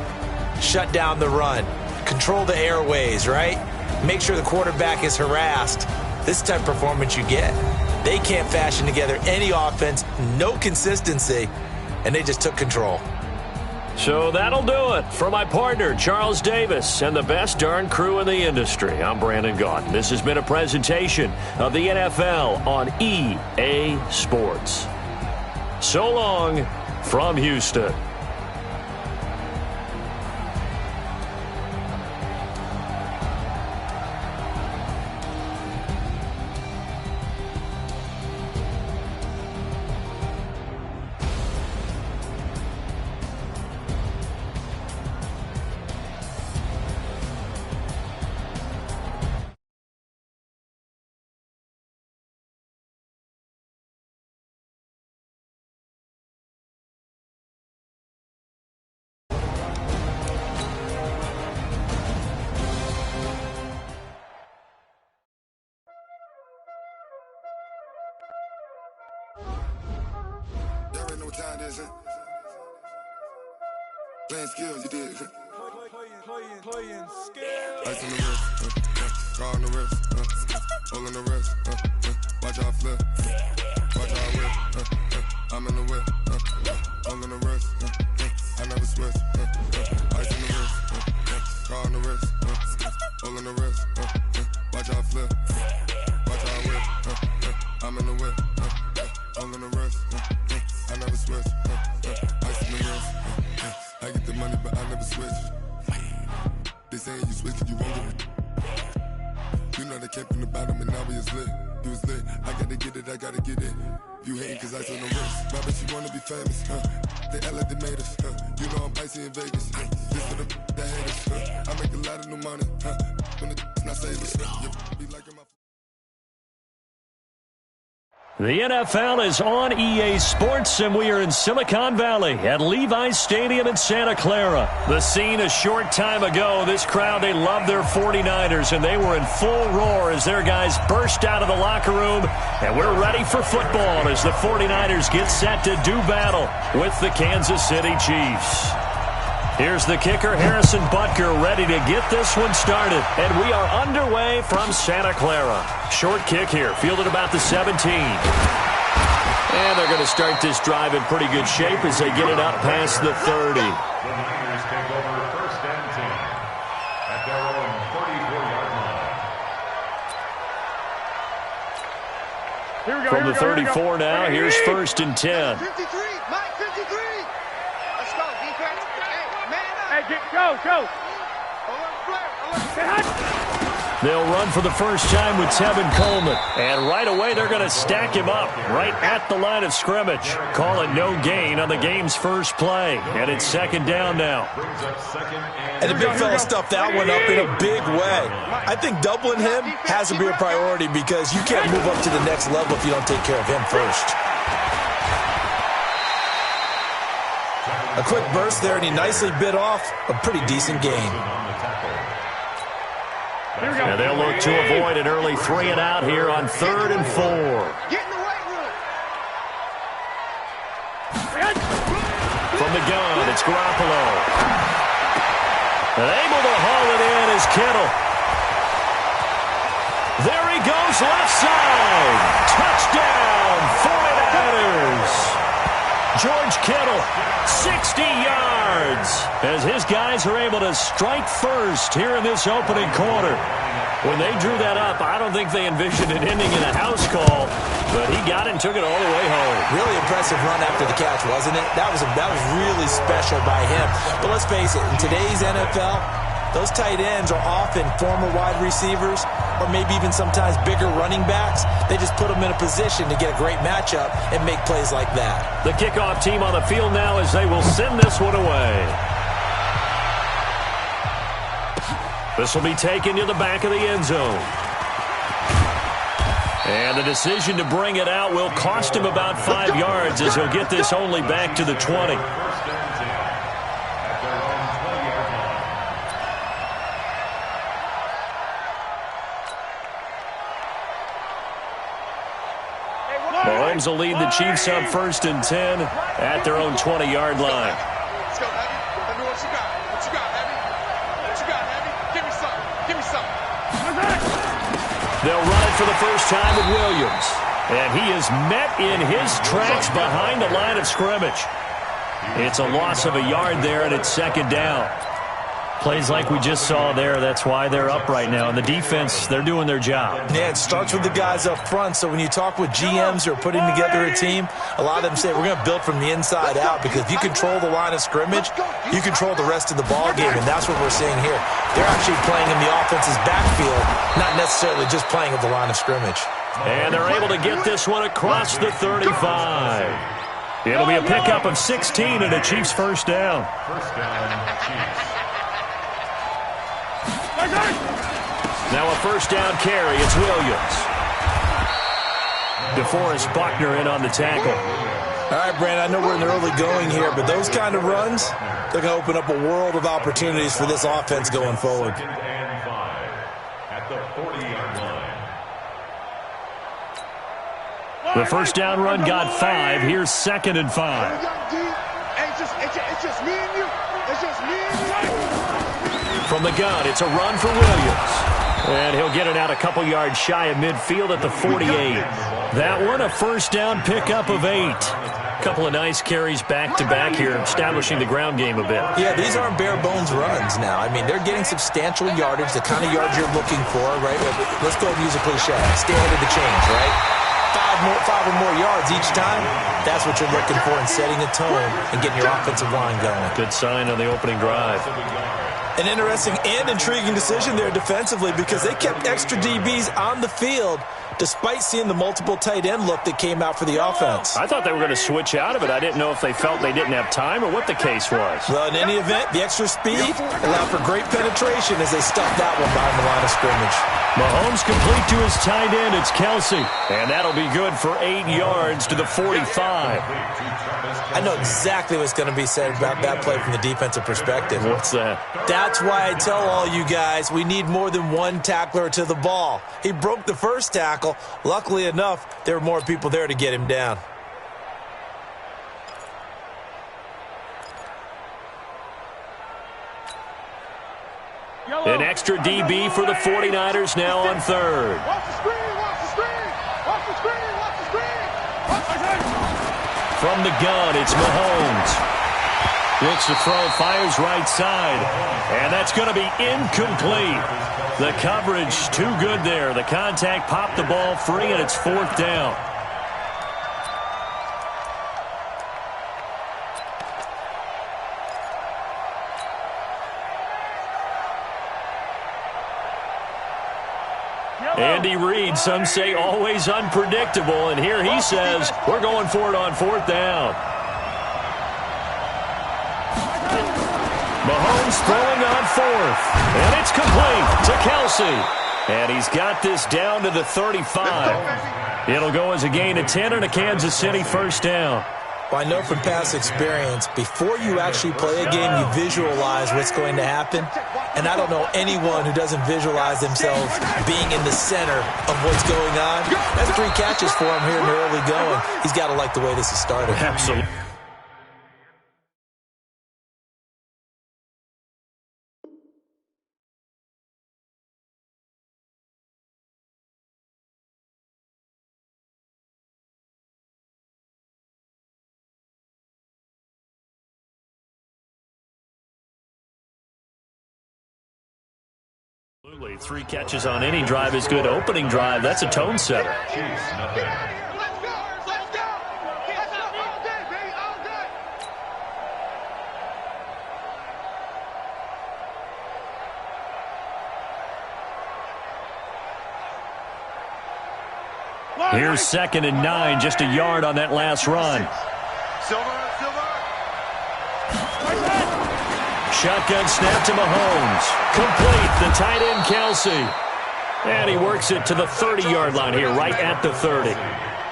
shut down the run, control the airways, right? Make sure the quarterback is harassed. This type of performance you get. They can't fashion together any offense, no consistency, and they just took control. So that'll do it for my partner, Charles Davis, and the best darn crew in the industry. I'm Brandon Gaudin. This has been a presentation of the NFL on EA Sports. So long from Houston. Playing skills, you did. Playing skills. Ice on the wrist, car on the wrist, hole in the wrist, watch out flip, watch out whip, I'm in the whip, hole in the wrist, I never switch, ice on the wrist, car on the wrist, hole in the wrist, watch out flip, watch out whip, I'm in the whip, hole in the wrist, I never switch, ice on the wrist. I get the money, but I never switch. They saying you switch, you won't get it. You know they came from the bottom and now we is lit. You was lit, I gotta get it, I gotta get it. You hating cause I on the wrist. My bitch, you wanna be famous, They act like they made us, You know I'm icy in Vegas, This for the that haters, I make a lot of new money, When the not savers, be like my... The NFL is on EA Sports, and we are in Silicon Valley at Levi's Stadium in Santa Clara. The scene a short time ago, this crowd, they love their 49ers, and they were in full roar as their guys burst out of the locker room, and we're ready for football as the 49ers get set to do battle with the Kansas City Chiefs. Here's the kicker, Harrison Butker, ready to get this one started. And we are underway from Santa Clara. Short kick here, fielded about the 17. And they're going to start this drive in pretty good shape as they get it up past the 30. The Niners take over first and 10 at their own 34-yard line. From the 34 now, here's first and 10. 53, Mike, 53. Let's go, defense. Hey, man up. Hey, go. They'll run for the first time with Tevin Coleman. And right away, they're going to stack him up right at the line of scrimmage. Call it no gain on the game's first play. And it's second down now. And the big fella stuffed that one up in a big way. I think doubling him has to be a priority because you can't move up to the next level if you don't take care of him first. A quick burst there, and he nicely bit off a pretty decent gain. And they'll look to avoid an early 3-and-out here on 3rd and 4. Get in the weight room. From the gun, it's Garoppolo. And able to haul it in is Kittle. There he goes, left side. Touchdown, 49ers. George Kittle, 60 yards, as his guys are able to strike first here in this opening quarter. When they drew that up, I don't think they envisioned it ending in a house call, but he got it and took it all the way home. Really impressive run after the catch, wasn't it? That was really special by him. But let's face it, in today's NFL, those tight ends are often former wide receivers or maybe even sometimes bigger running backs. They just put them in a position to get a great matchup and make plays like that. The kickoff team on the field now as they will send this one away. This will be taken to the back of the end zone. And the decision to bring it out will cost him about 5 yards as he'll get this only back to the 20. Mahomes will lead the Chiefs up 1st and 10 at their own 20-yard line. Let's go, Heavy. Let me know what you got. What you got, Heavy? What you got, Heavy? Give me something. Give me something. They'll run it for the first time with Williams. And he is met in his tracks behind the line of scrimmage. It's a loss of a yard there, and it's second down. Plays like we just saw there, that's why they're up right now. And the defense, they're doing their job. Yeah, it starts with the guys up front. So when you talk with GMs who are putting together a team, a lot of them say we're going to build from the inside out, because if you control the line of scrimmage, you control the rest of the ball game, and that's what we're seeing here. They're actually playing in the offense's backfield, not necessarily just playing at the line of scrimmage. And they're able to get this one across the 35. It'll be a pickup of 16 and a Chiefs first down. First down, Chiefs. Now a first down carry. It's Williams. DeForest Buckner in on the tackle. All right, Brandon, I know we're in the early going here, but those kind of runs, they're going to open up a world of opportunities for this offense going forward. Second and 5 at the 40-yard line. The first down run got 5. Here's second and 5. It's just me and you. It's just me and you. From the gun, it's a run for Williams. And he'll get it out a couple yards shy of midfield at the 48. That one, a first down pickup of 8. Couple of nice carries back-to-back here, establishing the ground game a bit. Yeah, these aren't bare-bones runs now. I mean, they're getting substantial yardage, the kind of yards you're looking for, right? Let's go and use a cliche. Stay ahead of the chains, right? Five or more yards each time. That's what you're looking for in setting a tone and getting your offensive line going. Good sign on the opening drive. An interesting and intriguing decision there defensively, because they kept extra DBs on the field despite seeing the multiple tight end look that came out for the offense. I thought they were going to switch out of it. I didn't know if they felt they didn't have time or what the case was. Well, in any event, the extra speed allowed for great penetration as they stuffed that one behind the line of scrimmage. Mahomes complete to his tight end. It's Kelsey. And that'll be good for 8 yards to the 45. I know exactly what's going to be said about that play from the defensive perspective. What's that? That's why I tell all you guys we need more than one tackler to the ball. He broke the first tackle. Luckily enough, there were more people there to get him down. An extra DB for the 49ers now on third. Watch the screen, watch the screen, watch the screen, watch the screen. From the gun, it's Mahomes. Looks to throw, fires right side. And that's going to be incomplete. The coverage too good there. The contact popped the ball free, and it's fourth down. Andy Reid, some say always unpredictable, and here he says we're going for it on fourth down. Mahomes throwing on fourth, and it's complete to Kelsey. And he's got this down to the 35. It'll go as a gain of 10 and a Kansas City first down. Well, I know from past experience, before you actually play a game, you visualize what's going to happen. And I don't know anyone who doesn't visualize themselves being in the center of what's going on. That's 3 catches for him here in the early going. He's got to like the way this has started. Absolutely. Absolutely. 3 catches on any drive is good. Opening drive, that's a tone setter. Chiefs, nothing. Let's go, let's go. Let's go all day, baby, all day. Here's second and 9, just a yard on that last run. Silver. Shotgun snap to Mahomes. Complete, the tight end Kelsey. And he works it to the 30-yard line here, right at the 30.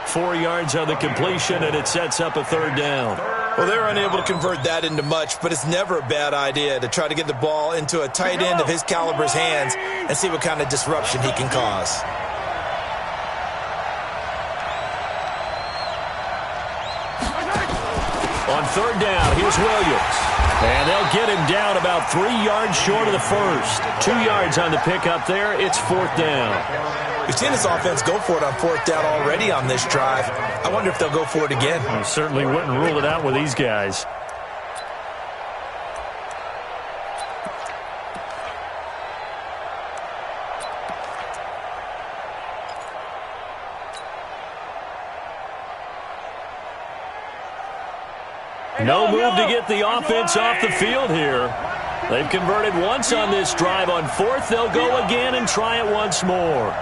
4 yards on the completion, and it sets up a third down. Well, they were unable to convert that into much, but it's never a bad idea to try to get the ball into a tight end of his caliber's hands and see what kind of disruption he can cause. On third down, here's Williams. And they'll get him down about 3 yards short of the first. 2 yards on the pickup there. It's fourth down. We've seen this offense go for it on 4th down already on this drive. I wonder if they'll go for it again. I certainly wouldn't rule it out with these guys. No move to get the offense off the field here. They've converted once on this drive. On 4th, they'll go again and try it once more.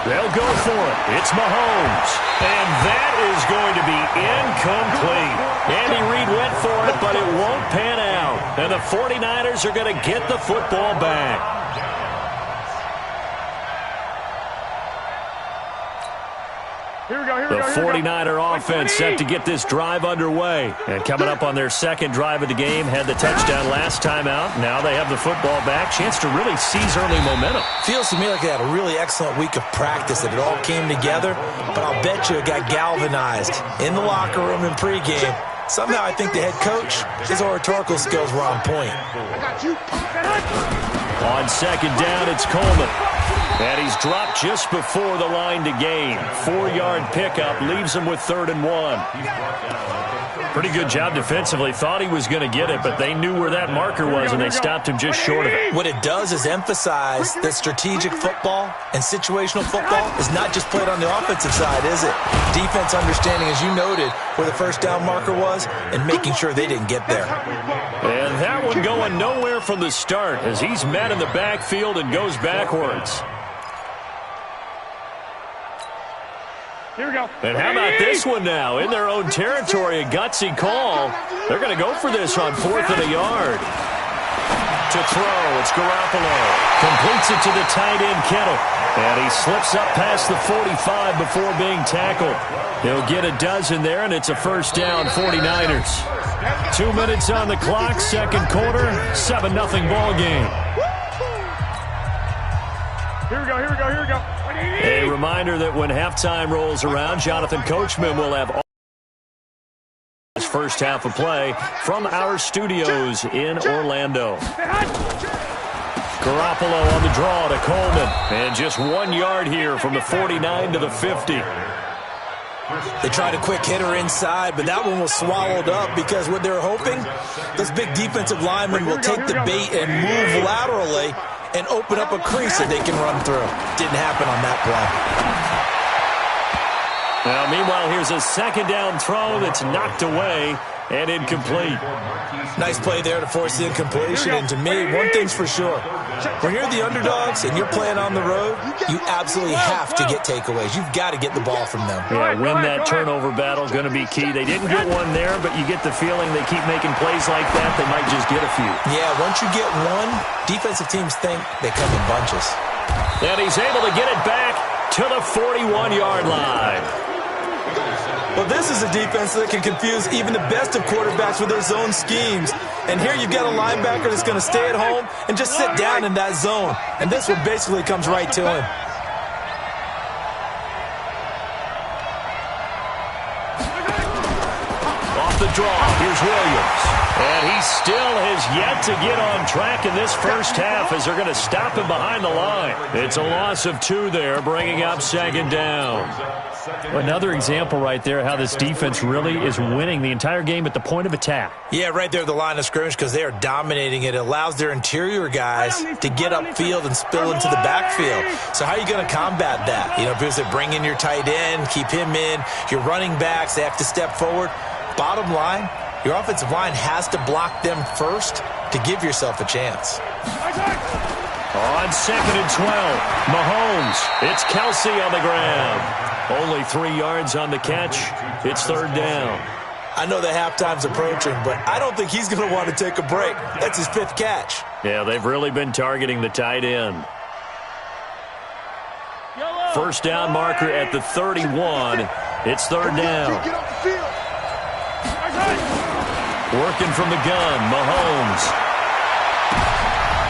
They'll go for it. It's Mahomes. And that is going to be incomplete. Andy Reid went for it, but it won't pan out. And the 49ers are going to get the football back. The 49er offense set to get this drive underway. And coming up on their second drive of the game, had the touchdown last time out. Now they have the football back. Chance to really seize early momentum. Feels to me like they had a really excellent week of practice, that it all came together. But I'll bet you it got galvanized in the locker room in pregame. Somehow I think the head coach, his oratorical skills were on point. On second down, it's Coleman. And he's dropped just before the line to gain. 4-yard pickup leaves him with 3rd and 1. Pretty good job defensively. Thought he was going to get it, but they knew where that marker was, and they stopped him just short of it. What it does is emphasize that strategic football and situational football is not just played on the offensive side, is it? Defense understanding, as you noted, where the first down marker was and making sure they didn't get there. And that one going nowhere from the start as he's met in the backfield and goes backwards. Here we go. And how about this one now? In their own territory, a gutsy call. They're going to go for this on 4th and a yard. To throw, it's Garoppolo. Completes it to the tight end, Kittle. And he slips up past the 45 before being tackled. He'll get a dozen there, and it's a first down, 49ers. 2 minutes on the clock, second quarter, 7-0 ball game. Here we go, here we go, here we go. A reminder that when halftime rolls around, Jonathan Coachman will have all his first half of play from our studios in Orlando. Garoppolo on the draw to Coleman. And just 1 yard here from the 49 to the 50. They tried a quick hitter inside, but that one was swallowed up because what they're hoping, those big defensive linemen will take the bait and move laterally and open up a crease that they can run through. Didn't happen on that play. Now, meanwhile, here's a second down throw that's knocked away and incomplete. Nice play there to force the incompletion. And to me, one thing's for sure. When you're the underdogs and you're playing on the road, you absolutely have to get takeaways. You've got to get the ball from them. Yeah, win that turnover battle, going to be key. They didn't get one there, but you get the feeling they keep making plays like that, they might just get a few. Yeah, once you get one, defensive teams think they come in bunches. And he's able to get it back to the 41-yard line. Well, this is a defense that can confuse even the best of quarterbacks with their zone schemes. And here you've got a linebacker that's going to stay at home and just sit down in that zone. And this one basically comes right to him. Off the draw, here's Williams. And he still has yet to get on track in this first half as they're going to stop him behind the line. It's a loss of 2 there, bringing up second down. Another example right there how this defense really is winning the entire game at the point of attack. Yeah, right there at the line of scrimmage because they are dominating it. It allows their interior guys to get upfield and spill into the backfield. So how are you going to combat that? You know, because they bring in your tight end, keep him in, your running backs, they have to step forward. Bottom line, your offensive line has to block them first to give yourself a chance. On second and 12, Mahomes. It's Kelsey on the ground. Only 3 yards on the catch. It's third down. I know the halftime's approaching, but I don't think he's going to want to take a break. That's his 5th catch. Yeah, they've really been targeting the tight end. First down marker at the 31. It's third down. Working from the gun, Mahomes.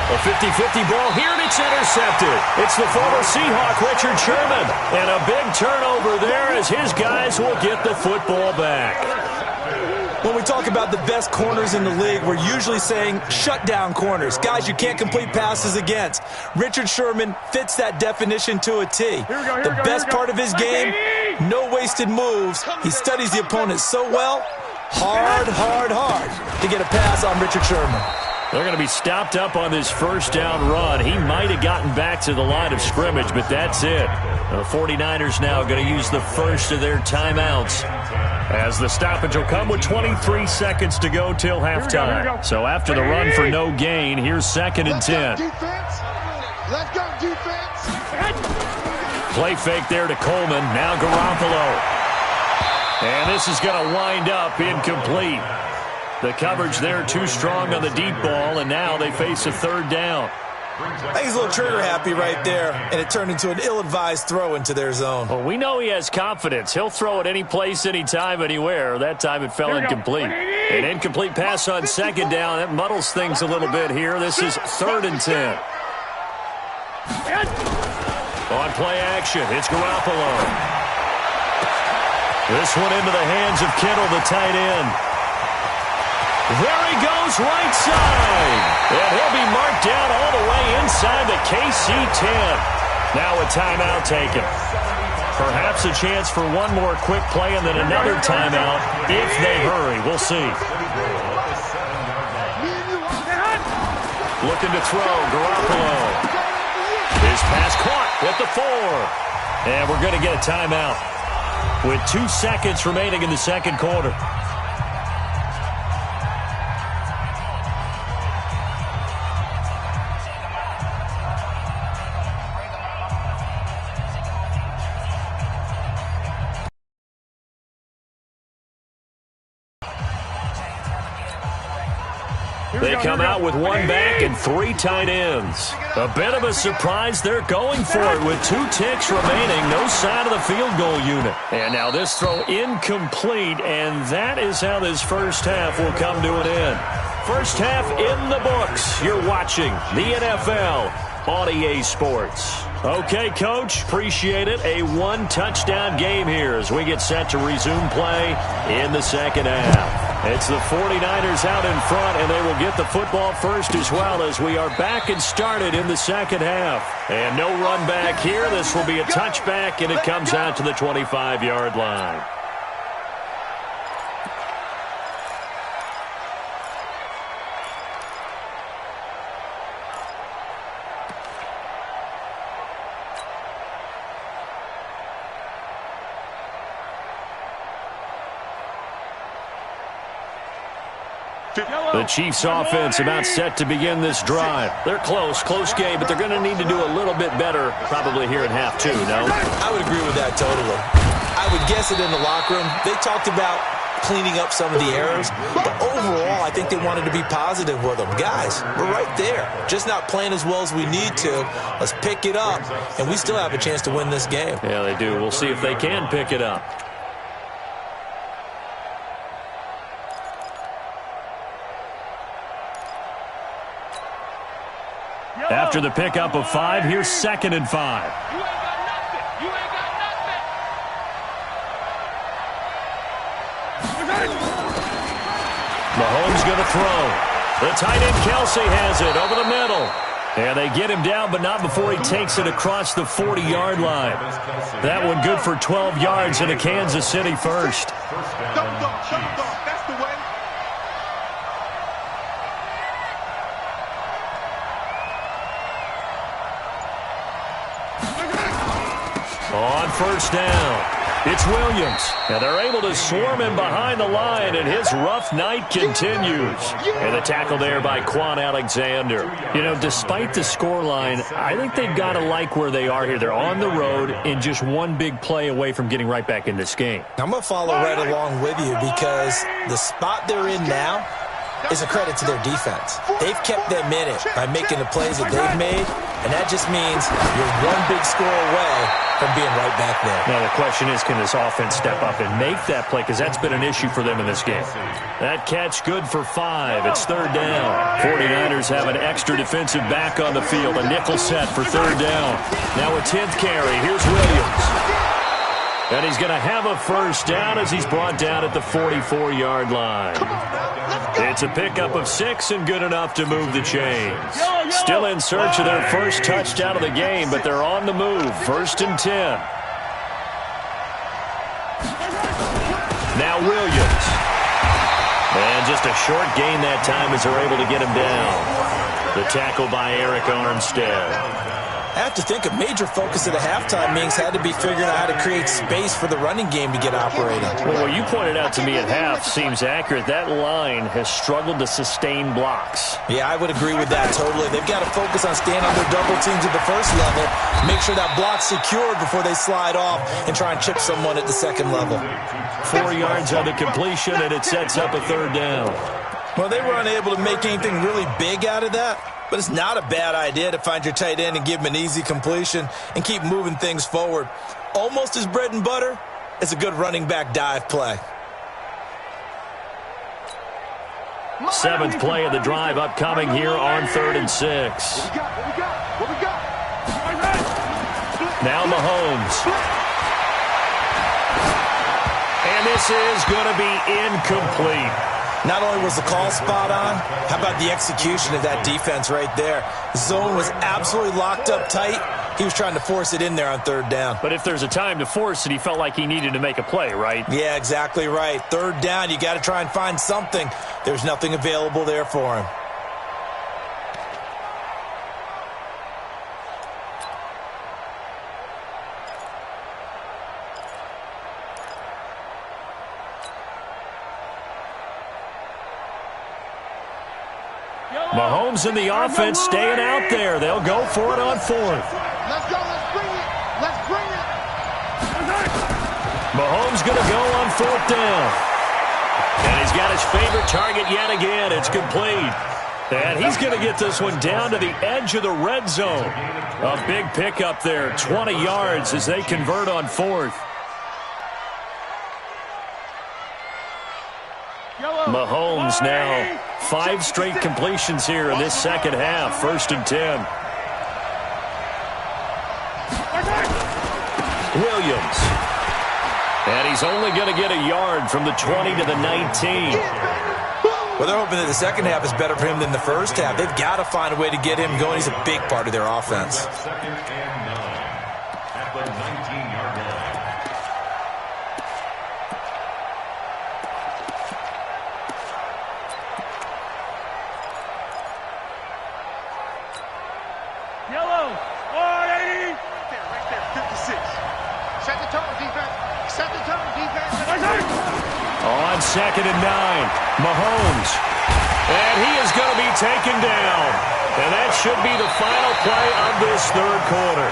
A 50-50 ball here, and it's intercepted. It's the former Seahawk, Richard Sherman. And a big turnover there as his guys will get the football back. When we talk about the best corners in the league, we're usually saying shutdown corners, guys you can't complete passes against. Richard Sherman fits that definition to a T. The best part of his game, no wasted moves. He studies the opponent so well, hard to get a pass on Richard Sherman. They're going to be stopped up on this first down run. He might have gotten back to the line of scrimmage, but that's it. The 49ers now going to use the first of their timeouts, as the stoppage will come with 23 seconds to go till halftime. So after the run for no gain, here's 2nd and 10. Let's go, defense. Play fake there to Coleman. Now Garoppolo. And this is going to wind up incomplete. The coverage there too strong on the deep ball, and now they face a 3rd down. I think he's a little trigger happy right there, and it turned into an ill-advised throw into their zone. Well, we know he has confidence. He'll throw it any place, anytime, anywhere. That time it fell incomplete. An incomplete pass on 2nd down. That muddles things a little bit here. This is 3rd and 10. On play action, it's Garoppolo. This one into the hands of Kittle, the tight end. There he goes, right side. And he'll be marked down all the way inside the KC 10. Now a timeout taken. Perhaps a chance for one more quick play and then another timeout if they hurry. We'll see. Looking to throw, Garoppolo. His pass caught at the 4. And we're going to get a timeout with 2 seconds remaining in the second quarter. They come out with 1 back and 3 tight ends. A bit of a surprise. They're going for it with 2 ticks remaining. No sign of the field goal unit. And now this throw incomplete, and that is how this first half will come to an end. First half in the books. You're watching the NFL on EA Sports. Okay, Coach, appreciate it. A 1-touchdown game here as we get set to resume play in the second half. It's the 49ers out in front, and they will get the football first as well as we are back and started in the second half. And no run back here. This will be a touchback, and it comes out to the 25-yard line. The Chiefs offense about set to begin this drive. They're close game, but they're going to need to do a little bit better probably here in half 2, no? I would agree with that totally. I would guess it in the locker room. They talked about cleaning up some of the errors, but overall I think they wanted to be positive with them. Guys, we're right there. Just not playing as well as we need to. Let's pick it up, and we still have a chance to win this game. Yeah, they do. We'll see if they can pick it up. After the pickup of 5, here's 2nd and 5. You ain't got nothing. You ain't got nothing. Mahomes going to throw. The tight end Kelsey has it over the middle. And they get him down, but not before he takes it across the 40-yard line. That one good for 12 yards in a Kansas City first. Double dog. That's the way. On first down, it's Williams. And they're able to swarm him behind the line, and his rough night continues. And the tackle there by Quan Alexander. You know, despite the scoreline, I think they've got to like where they are here. They're on the road and just one big play away from getting right back in this game. I'm going to follow right along with you because the spot they're in now is a credit to their defense. They've kept them in it by making the plays that they've made, and that just means you're one big score away from being right back there. Now the question is, can this offense step up and make that play? Because that's been an issue for them in this game. That catch good for 5. It's 3rd down. 49ers have an extra defensive back on the field. A nickel set for 3rd down. Now a 10th carry. Here's Williams. And he's going to have a first down as he's brought down at the 44-yard line. It's a pickup of 6 and good enough to move the chains. Still in search of their first touchdown of the game, but they're on the move. 1st and 10. Now Williams. And just a short gain that time as they're able to get him down. The tackle by Eric Armstead. I have to think a major focus of the halftime meetings had to be figuring out how to create space for the running game to get operating. Well, what you pointed out to me at half seems accurate. That line has struggled to sustain blocks. Yeah, I would agree with that totally. They've got to focus on staying on their double teams at the first level, make sure that block's secured before they slide off and try and chip someone at the second level. 4 yards on the completion, and it sets up a 3rd down. Well, they were unable to make anything really big out of that. But it's not a bad idea to find your tight end and give him an easy completion and keep moving things forward. Almost his bread and butter is a good running back dive play. 7th play of the drive upcoming here on 3rd and 6. What we got? Now Mahomes. And this is going to be incomplete. Not only was the call spot on, how about the execution of that defense right there? The zone was absolutely locked up tight. He was trying to force it in there on 3rd down. But if there's a time to force it, he felt like he needed to make a play, right? Yeah, exactly right. 3rd down, you got to try and find something. There's nothing available there for him. Mahomes and the offense staying out there. They'll go for it on 4th. Let's go. Let's bring it. Let's bring it. Mahomes going to go on 4th down. And he's got his favorite target yet again. It's complete. And he's going to get this one down to the edge of the red zone. A big pickup there, 20 yards as they convert on 4th. Mahomes now 5 straight completions here in this second half. 1st and 10. Williams. And he's only going to get a yard from the 20 to the 19. Well, they're hoping that the second half is better for him than the first half. They've got to find a way to get him going. He's a big part of their offense. 2nd and 9 at the 19-yard line. Yellow. 180. Right there. 56. Set the tone, defense. Set the tone, defense. On 2nd and 9, Mahomes. And he is going to be taken down. And that should be the final play of this 3rd quarter.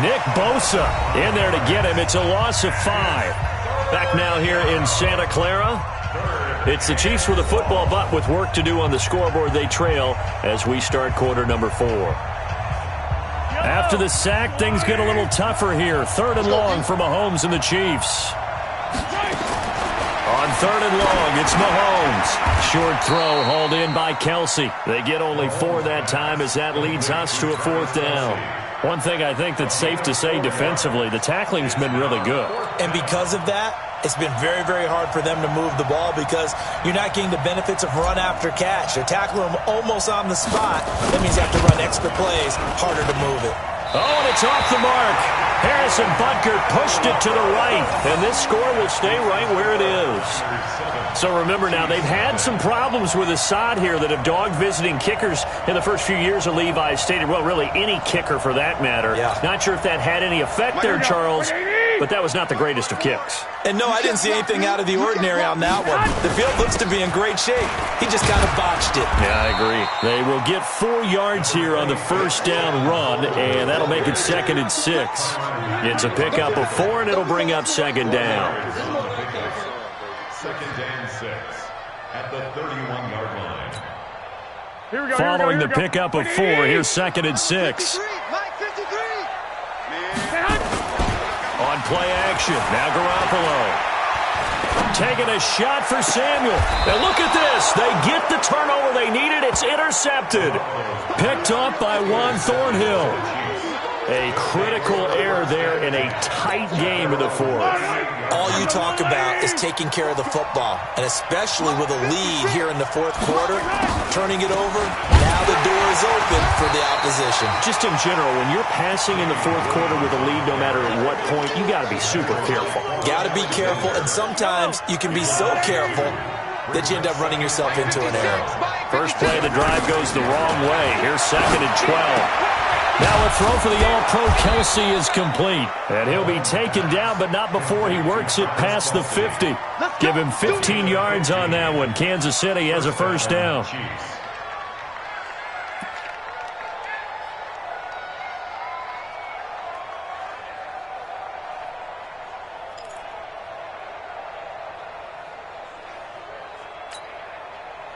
Nick Bosa in there to get him. It's a loss of 5. Back now here in Santa Clara. It's the Chiefs with a football, but with work to do on the scoreboard, they trail as we start quarter number 4. After the sack, things get a little tougher here. 3rd and long for Mahomes and the Chiefs. On 3rd and long, it's Mahomes. Short throw hauled in by Kelsey. They get only 4 that time as that leads us to a 4th down. One thing I think that's safe to say defensively, the tackling's been really good. And because of that, it's been very, very hard for them to move the ball because you're not getting the benefits of run after catch. They're tackling them almost on the spot. That means you have to run extra plays, harder to move it. Oh, and it's off the mark. Harrison Butker pushed it to the right, and this score will stay right where it is. So remember now, they've had some problems with Assad here that have dogged visiting kickers in the first few years of Levi's Stadium. Well, really, any kicker for that matter. Yeah. Not sure if that had any effect there, Charles, but that was not the greatest of kicks. And no, I didn't see anything out of the ordinary on that one. The field looks to be in great shape. He just kind of botched it. Yeah, I agree. They will get 4 yards here on the first down run, and that'll make it 2nd and 6. It's a pickup of 4, and it'll bring up 2nd down. 2nd and 6 at the 31-yard line. Here we go. Following the pickup of 4, here's 2nd and 6. Mike 53. On play action, now Garoppolo. Taking a shot for Samuel. And look at this. They get the turnover they needed. It's intercepted. Picked up by Juan Thornhill. A critical error there in a tight game in the fourth. All you talk about is taking care of the football, and especially with a lead here in the fourth quarter, turning it over, now the door is open for the opposition. Just in general, when you're passing in the fourth quarter with a lead, no matter at what point, you got to be super careful. Got to be careful, and sometimes you can be so careful that you end up running yourself into an error. First play of the drive goes the wrong way. Here's 2nd and 12. Now a throw for the All-Pro Kelsey is complete. And he'll be taken down, but not before he works it past the 50. Give him 15 yards on that one. Kansas City has a first down.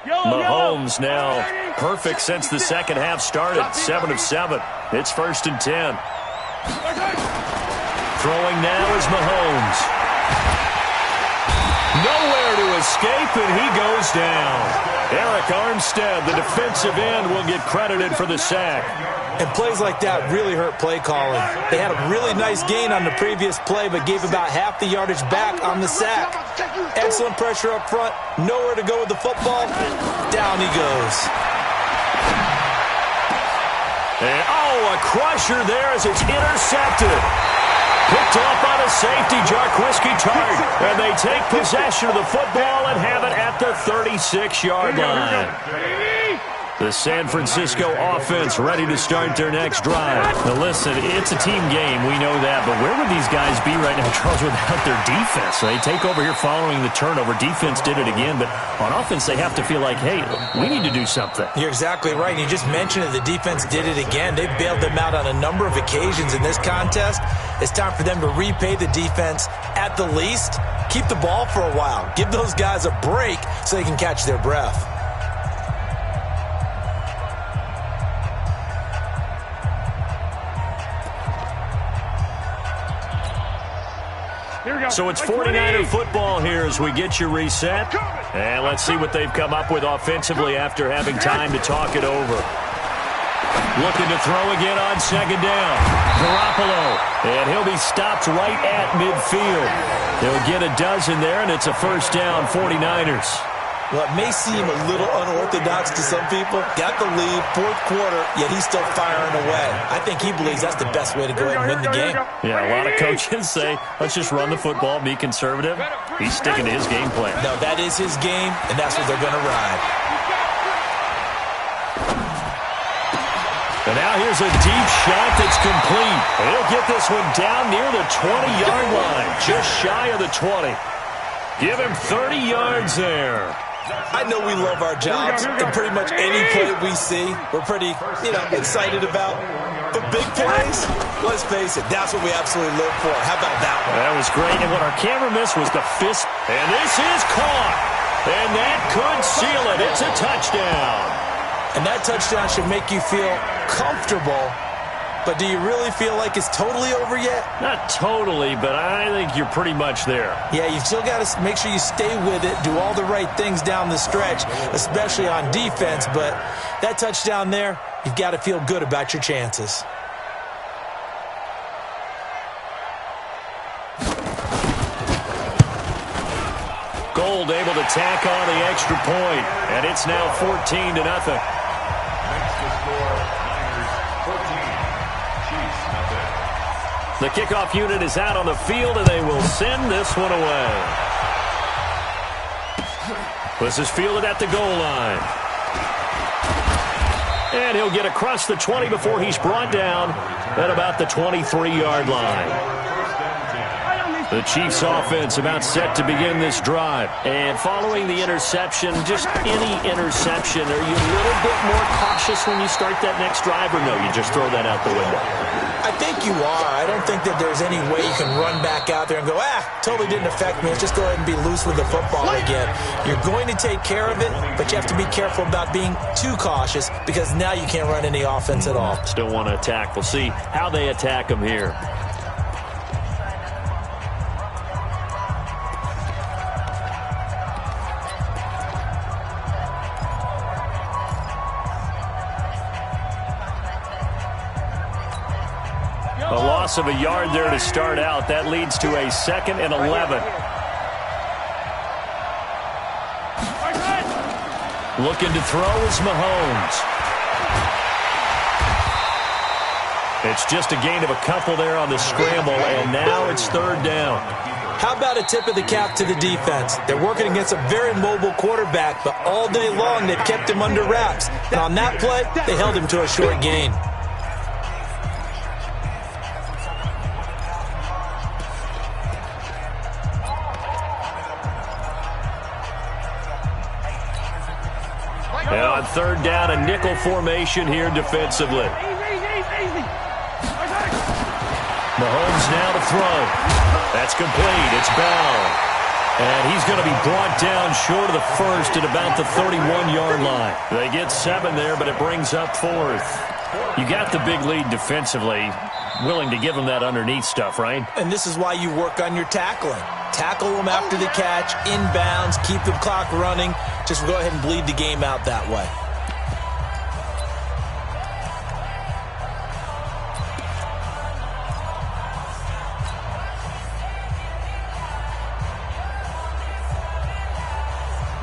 Mahomes now perfect since the second half started. 7 of 7. It's 1st and 10. Throwing now is Mahomes. Nowhere to escape, and he goes down. Eric Armstead, the defensive end, will get credited for the sack. And plays like that really hurt play calling. They had a really nice gain on the previous play, but gave about half the yardage back on the sack. Excellent pressure up front. Nowhere to go with the football. Down he goes. And, a crusher there as it's intercepted. Picked off by the safety, Jarquiski Tart. And they take possession of the football and have it at the 36-yard line. The San Francisco offense ready to start their next drive. Now listen, it's a team game, we know that, but where would these guys be right now, Charles, without their defense? They take over here following the turnover. Defense did it again, but on offense they have to feel like, hey, we need to do something. You're exactly right. You just mentioned it. The defense did it again. They bailed them out on a number of occasions in this contest. It's time for them to repay the defense at the least. Keep the ball for a while. Give those guys a break so they can catch their breath. So it's 49er football here as we get you reset. And let's see what they've come up with offensively after having time to talk it over. Looking to throw again on 2nd down. Garoppolo. And he'll be stopped right at midfield. He'll get a dozen there, and it's a first down, 49ers. Well, it may seem a little unorthodox to some people. Got the lead, fourth quarter, yet he's still firing away. I think he believes that's the best way to go ahead and win the game. Yeah, a lot of coaches say, let's just run the football, be conservative. He's sticking to his game plan. No, that is his game, and that's what they're going to ride. And now here's a deep shot that's complete. He'll get this one down near the 20-yard line, just shy of the 20. Give him 30 yards there. I know we love our jobs, and pretty much any play we see, we're pretty, excited about. But big plays, let's face it, that's what we absolutely live for. How about that one? That was great, and what our camera missed was the fist. And this is caught. And that could seal it. It's a touchdown. And that touchdown should make you feel comfortable. But do you really feel like it's totally over yet? Not totally, but I think you're pretty much there. Yeah, you still got to make sure you stay with it, do all the right things down the stretch, especially on defense. But that touchdown there, you've got to feel good about your chances. Gold able to tack on the extra point, and it's now 14-0. Next to score, Niners 14. The kickoff unit is out on the field, and they will send this one away. This is fielded at the goal line. And he'll get across the 20 before he's brought down at about the 23-yard line. The Chiefs offense about set to begin this drive. And following the interception, just any interception, are you a little bit more cautious when you start that next drive, or no, you just throw that out the window? I think you are. I don't think that there's any way you can run back out there and go, totally didn't affect me. Let's just go ahead and be loose with the football again. You're going to take care of it, but you have to be careful about being too cautious because now you can't run any offense at all. Still want to attack. We'll see how they attack them here. loss of a yard there to start out. That leads to a 2nd and 11. Looking to throw is Mahomes. It's just a gain of a couple there on the scramble, and now it's 3rd down. How about a tip of the cap to the defense? They're working against a very mobile quarterback, but all day long they've kept him under wraps. And on that play, they held him to a short gain. And on 3rd down, a nickel formation here defensively. Mahomes now to throw. That's complete. It's Bell. And he's going to be brought down short of the first at about the 31-yard line. They get 7 there, but it brings up 4th. You got the big lead defensively. Willing to give them that underneath stuff, right? And this is why you work on your tackling. Tackle them after the catch, inbounds, keep the clock running. Just go ahead and bleed the game out that way.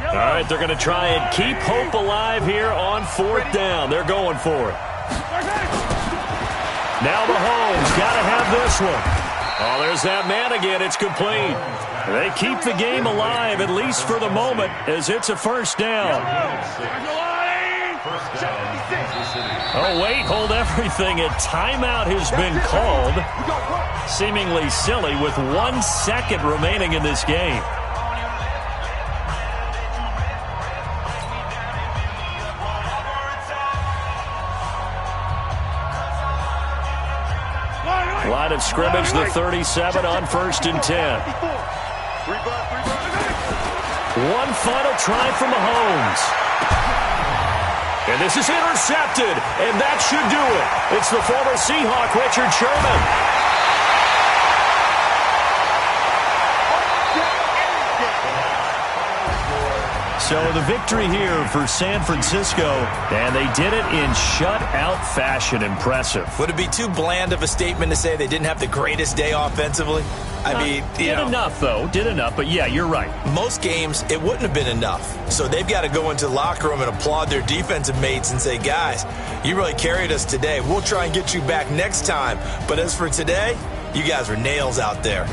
All right, they're going to try and keep hope alive here on 4th down. They're going for it. Now Mahomes got to have this one. Oh, there's that man again. It's complete. They keep the game alive, at least for the moment, as it's a 1st down. Oh, wait, hold everything. A timeout has been called. Seemingly silly with 1 second remaining in this game. Line of scrimmage, the 37 on 1st and 10. One final try for Mahomes. And this is intercepted, and that should do it. It's the former Seahawk, Richard Sherman. So the victory here for San Francisco, and they did it in shutout fashion. Impressive. Would it be too bland of a statement to say they didn't have the greatest day offensively? I mean, did enough, though. Did enough, but yeah, you're right. Most games, it wouldn't have been enough. So they've got to go into the locker room and applaud their defensive mates and say, guys, you really carried us today. We'll try and get you back next time. But as for today, you guys were nails out there.